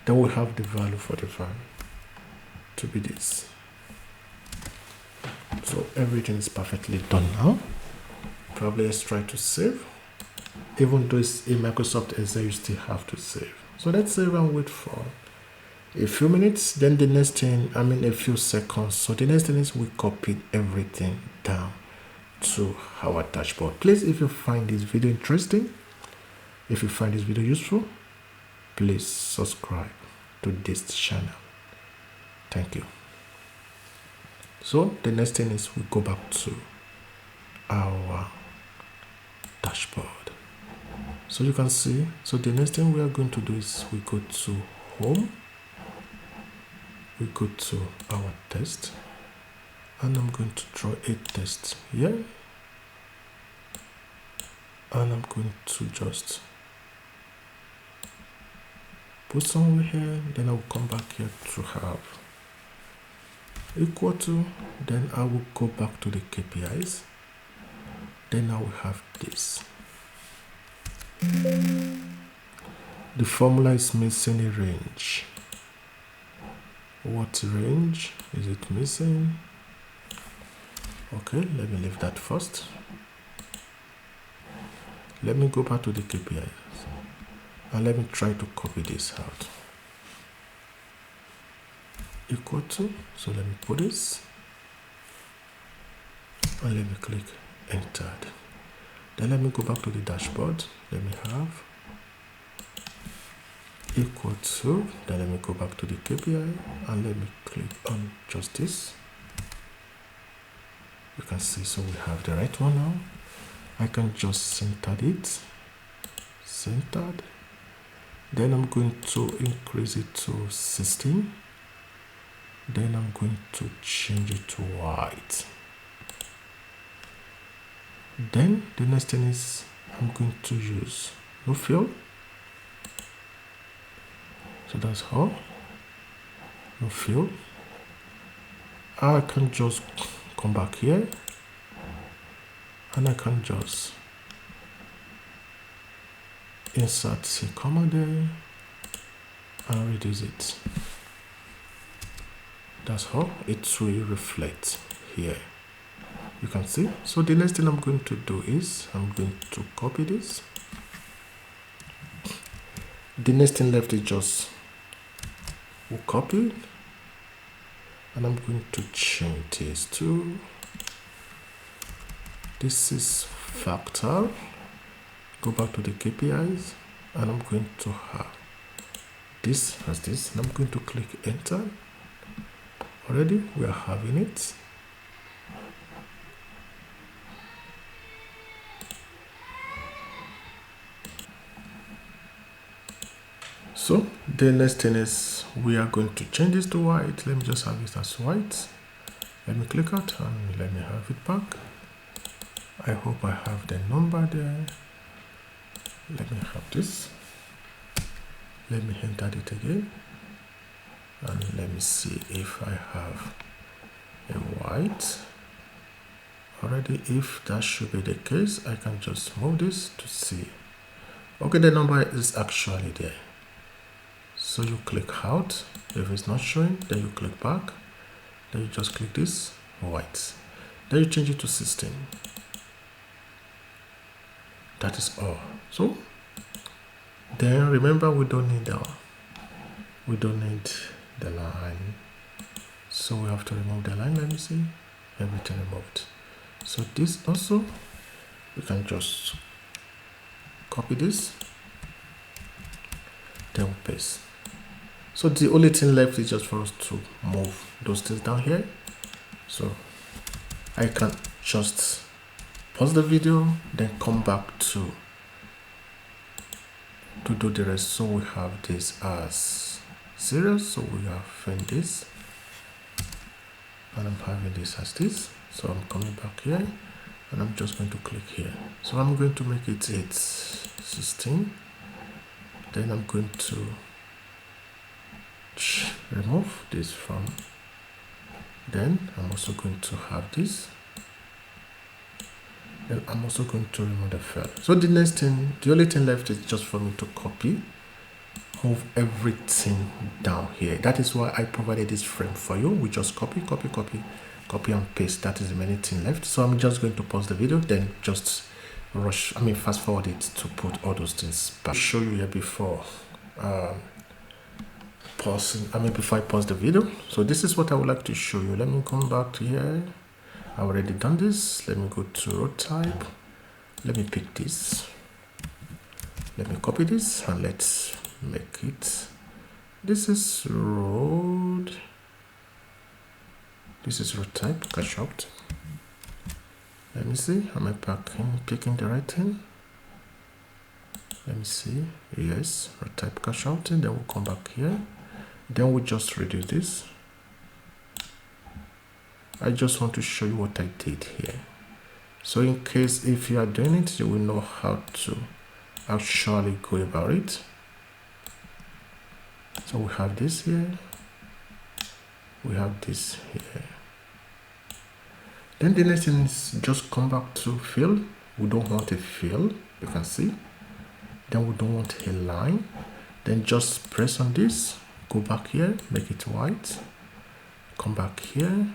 Speaker 1: then we have the value for the van to be this. So everything is perfectly done now. Probably let's try to save. Even though it's in Microsoft Excel, you still have to save. So let's save and wait for a few minutes. Then the next thing, a few seconds. So the next thing is we copy everything down to our dashboard. Please, if you find this video interesting, if you find this video useful, please subscribe to this channel. Thank you. So the next thing is we go back to our dashboard. So you can see, so the next thing we are going to do is we go to home, we go to our test, and I'm going to draw a test here, and I'm going to just put somewhere here, then I will come back here to have equal to, then I will go back to the KPIs, then I will have this. The formula is missing a range. What range is it missing? Okay, let me leave that first. Let me go back to the KPIs and let me try to copy this out. Equal to, so let me put this and let me click entered. Then let me go back to the dashboard. Let me have equal to, then let me go back to the KPI and let me click on just this. You can see, so we have the right one now. I can just center it, centered, Then I'm going to increase it to 16. Then I'm going to change it to white. Then the next thing is I'm going to use no fill. So that's all. No fill. I can just come back here and I can just insert a comma there and reduce it. That's how it will reflect here. You can see. So the next thing I'm going to do is I'm going to copy this. The next thing left is just we'll copy, and I'm going to change this to, this is factor. Go back to the KPIs, and I'm going to have this as this, and I'm going to click enter. Already we are having it. So the next thing is we are going to change this to white. Let me just have it as white. Let me click out and let me have it back. I hope I have the number there. Let me have this. Let me enter it again. And let me see if I have a white. Already, if that should be the case, I can just move this to see. Okay, the number is actually there. So you click out. If it's not showing, then you click back. Then you just click this white. Then you change it to 16. That is all. So then remember, we don't need the line. So we have to remove the line. Let me see. Everything removed. So this also, we can just copy this, then we paste. So the only thing left is just for us to move those things down here. So I can just pause the video, then come back to do the rest. So we have this as serious. So we have found this, and I'm having this as this. So I'm coming back here, and I'm just going to click here. So I'm going to make it 16. Then I'm going to remove this from. Then I'm also going to have this. Then I'm also going to remove the fill. So the next thing, the only thing left is just for me to copy, move everything down here. That is why I provided this frame for you. We just copy and paste. That is the main thing left. So I'm just going to pause the video, then just fast forward it to put all those things back. I'll show you here before before I pause the video. So this is what I would like to show you. Let me come back to here. I already done this. Let me go to road type. Let me pick this. Let me copy this and let's make it. This is road. This is road type, Casualties. Let me see. Am I picking the right thing? Let me see. Yes, road type Casualties. Then we'll come back here. Then we'll just reduce this. I just want to show you what I did here. So in case if you are doing it, you will know how to actually go about it. So we have this here. We have this here. Then the next thing is just come back to fill. We don't want a fill, you can see. Then we don't want a line. Then just press on this. Go back here, make it white. Come back here,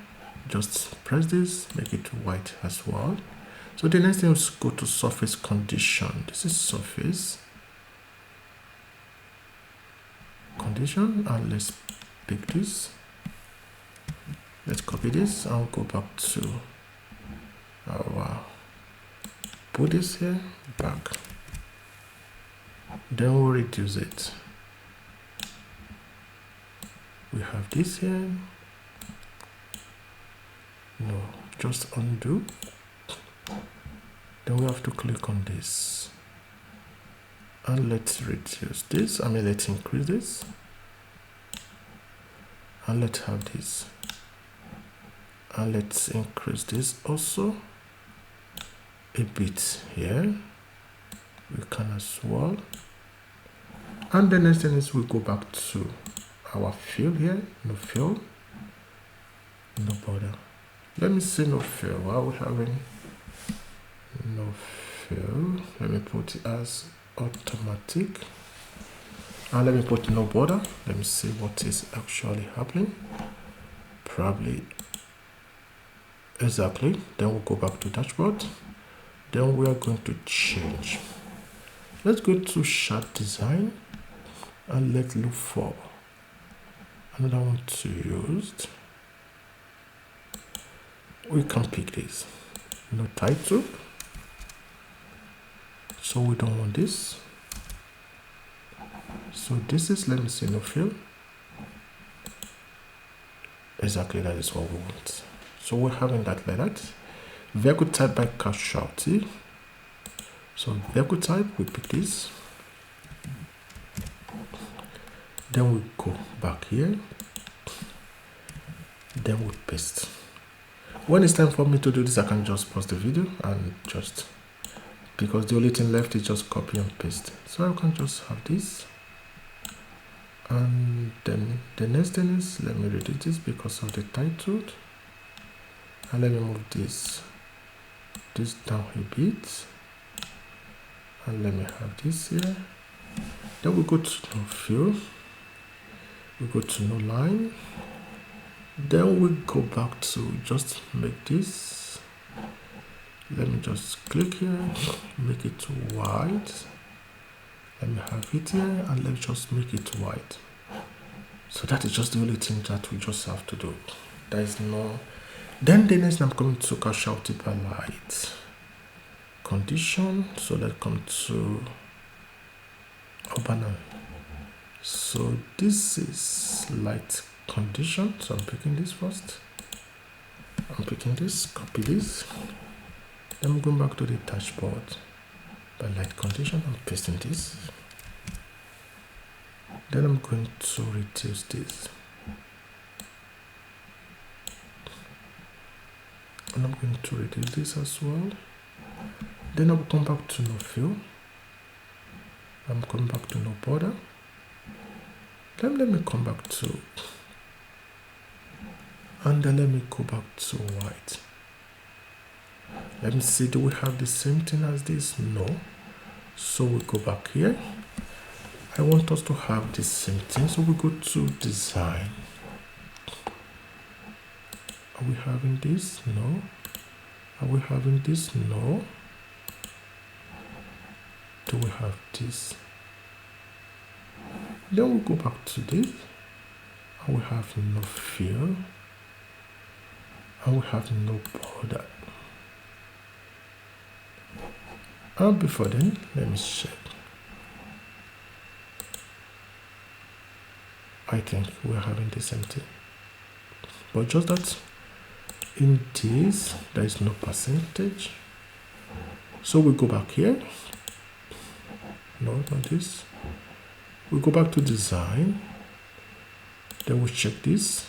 Speaker 1: just press this, make it white as well. So the next thing is go to surface condition. This is surface condition, and let's pick this. Let's copy this and go back to our, put this here, back. Then we'll reduce it. We have this here. No, just undo. Then we have to click on this. And let's reduce this. Let's increase this. And let's have this. And let's increase this also a bit here. We can as well. And the next thing is we go back to our fill here. No fill. No border. Let me say no fill. While we're having no fill, let me put it as automatic. And let me put no border. Let me see what is actually happening. Probably exactly. Then we'll go back to dashboard. Then we are going to change. Let's go to chart design and let's look for another one to use. We can pick this. No title. So we don't want this. So this is, let me say no fill. Exactly, that is what we want. So we're having that like that. Vehicle type by Casualty. So vehicle type, we pick this. Then we go back here. Then we paste. When it's time for me to do this, I can just pause the video and just, because the only thing left is just copy and paste. So I can just have this. And then the next thing is, let me reduce this because of the title. And let me move this down a bit. And let me have this here. Then we go to no fill. We go to no line. Then we go back to just make this. Let me just click here, make it white. Let me have it here and let's just make it white. So that is just the only thing that we just have to do. There is no. Then the next I'm coming to Casualty by light condition. So let's come to urban. So this is light condition. So I'm picking this first. I'm picking this, copy this. Then I'm going back to the dashboard by light condition. I'm pasting this. Then I'm going to reduce this. And I'm going to reduce this as well. Then I'll come back to no fill. I'm coming back to no border. Then let me come back to, and then let me go back to white. Let me see, do we have the same thing as this? No. So we go back here. I want us to have the same thing. So we go to design. Are we having this? No. Are we having this? No. Do we have this? Then we go back to this. And we have no fill. And we have no border. And before then, let me check. I think we're having the same thing. But just that in this, there is no percentage. So we go back here. No, not this. We go back to design. Then we check this.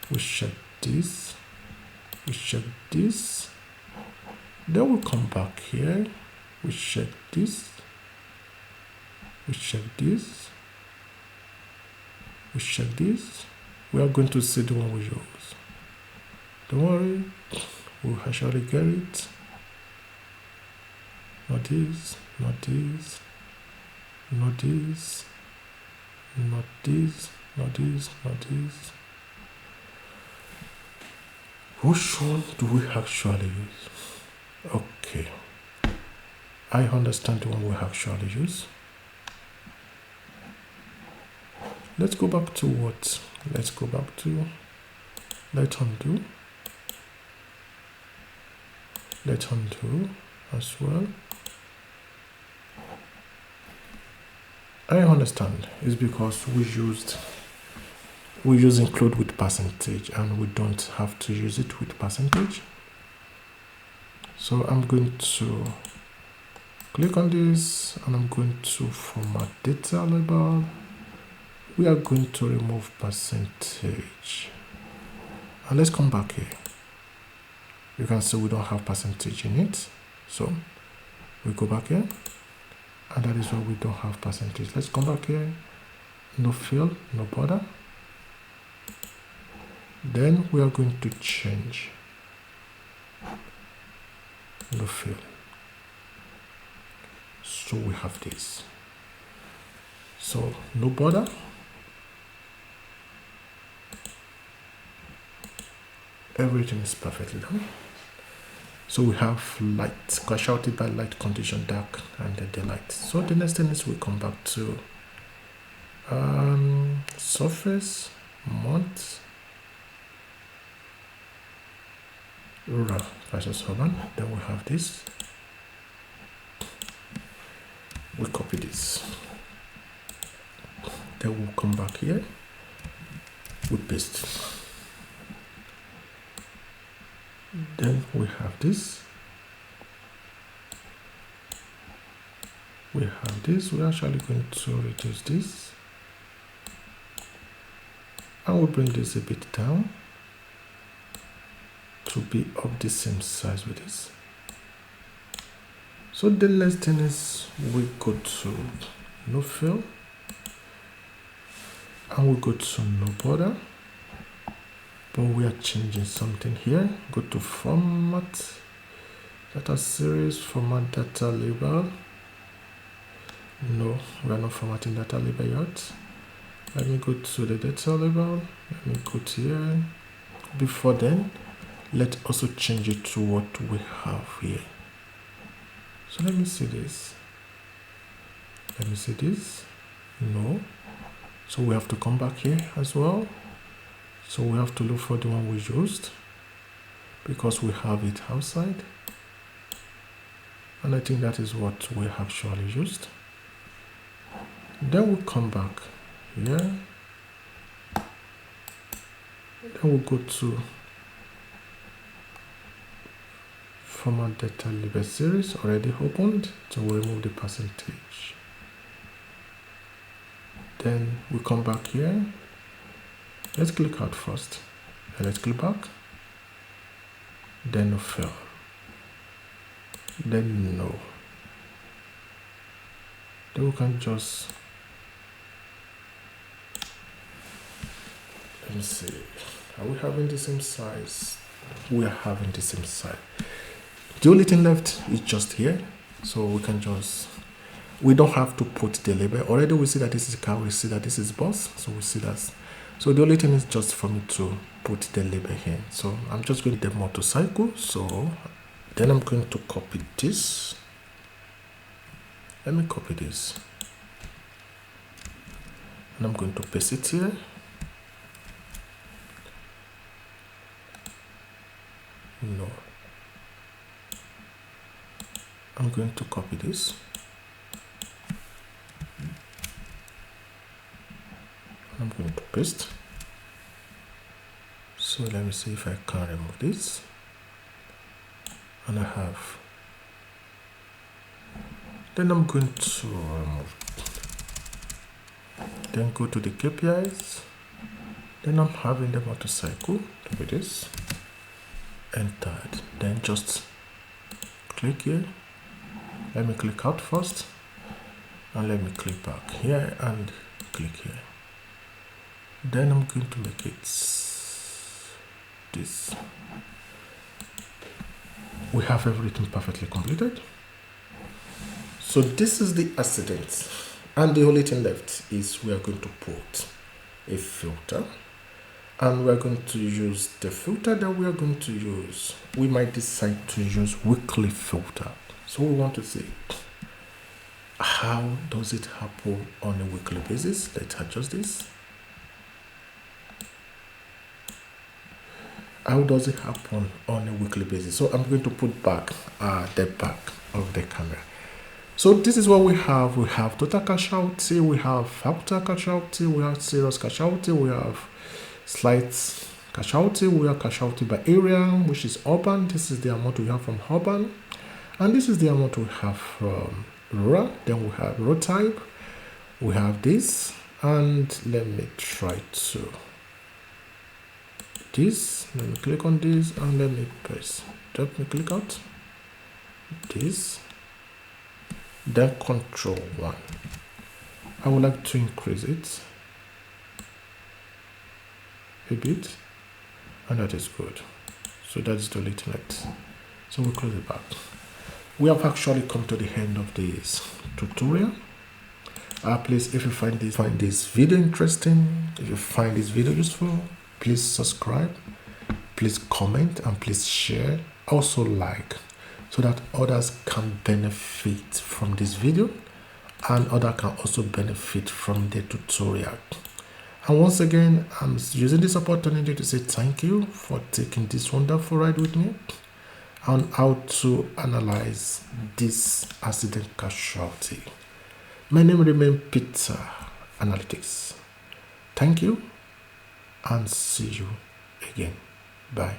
Speaker 1: We check this. We check this. Then we come back here. We check this. We check this. We check this. We are going to see the one we use. Don't worry, we'll actually get it. Not this, not this, not this, not this, not this, not this. Which one do we actually use? Okay, I understand the one we actually use. Let's go back to what? Let's go back to, let's undo. Let's undo as well. I understand. It's because we use include with percentage and we don't have to use it with percentage. So I'm going to Click on this and I'm going to format data label. We are going to remove percentage. And let's come back here. You can see we don't have percentage in it. So we go back here and that is why we don't have percentage. Let's come back here. No fill, no border. Then we are going to change no fill. So we have this. So no border. Everything is perfectly done. So we have light, casualty by light condition, dark, and then daylight. So the next thing is we come back to surface, month, rural versus urban. Then we have this. We copy this. Then we'll come back here. We paste. Then we have this. We have this. We're actually going to reduce this. And we'll bring this a bit down to be of the same size with this. So the next thing is we go to no fill and we go to no border, but we are changing something here. Go to format data series, format data label. No, we are not formatting data label yet. Let me go to the data label. Let me go to here. Before then, let's also change it to what we have here. So let me see this. Let me see this. No. So we have to come back here as well. So we have to look for the one we used because we have it outside. And I think that is what we actually used. Then we come back here. Then we'll go to format data label series already opened, so we'll remove the percentage. Then we come back here. Let's click out first. And let's click back. Then no fill. Then no. Then we can just, let me see. Are we having the same size? We are having the same size. The only thing left is just here. So we can just, we don't have to put the label. Already we see that this is car, we see that this is bus. So we see that. So the only thing is just for me to put the label here. So I'm just going to the motorcycle. So then I'm going to copy this. Let me copy this. And I'm going to paste it here. No. I'm going to copy this. I'm going to paste. So let me see if I can remove this. And I have. Then I'm going to remove. Then go to the KPIs. Then I'm having the motorcycle. Look at this. Entered. Then just click here. Let me click out first. And let me click back here and click here. Then I'm going to make it this. We have everything perfectly completed. So this is the accident. And the only thing left is we are going to put a filter. And we are going to use the filter that we are going to use. We might decide to use weekly filter. So we want to see how does it happen on a weekly basis. Let's adjust this. How does it happen on a weekly basis? So I'm going to put back the back of the camera. So this is what we have. We have total casualty, we have factor casualty, we have serious casualty, we have slight casualty, we have casualty by area, which is urban. This is the amount we have from urban. And this is the amount we have from row. Then we have row type. We have this, and let me try to this. Let me click on this, and let me press. Let me click out this. Then Control 1. I would like to increase it a bit, and that is good. So that's the limit. So we'll close it back. We have actually come to the end of this tutorial. Please, if you find this video interesting, if you find this video useful, please subscribe, please comment, and please share. Also like, so that others can benefit from this video and others can also benefit from the tutorial. And once again, I'm using this opportunity to say thank you for taking this wonderful ride with me on how to analyze this accident casualty. My name remains Peter Analytics. Thank you and see you again. Bye.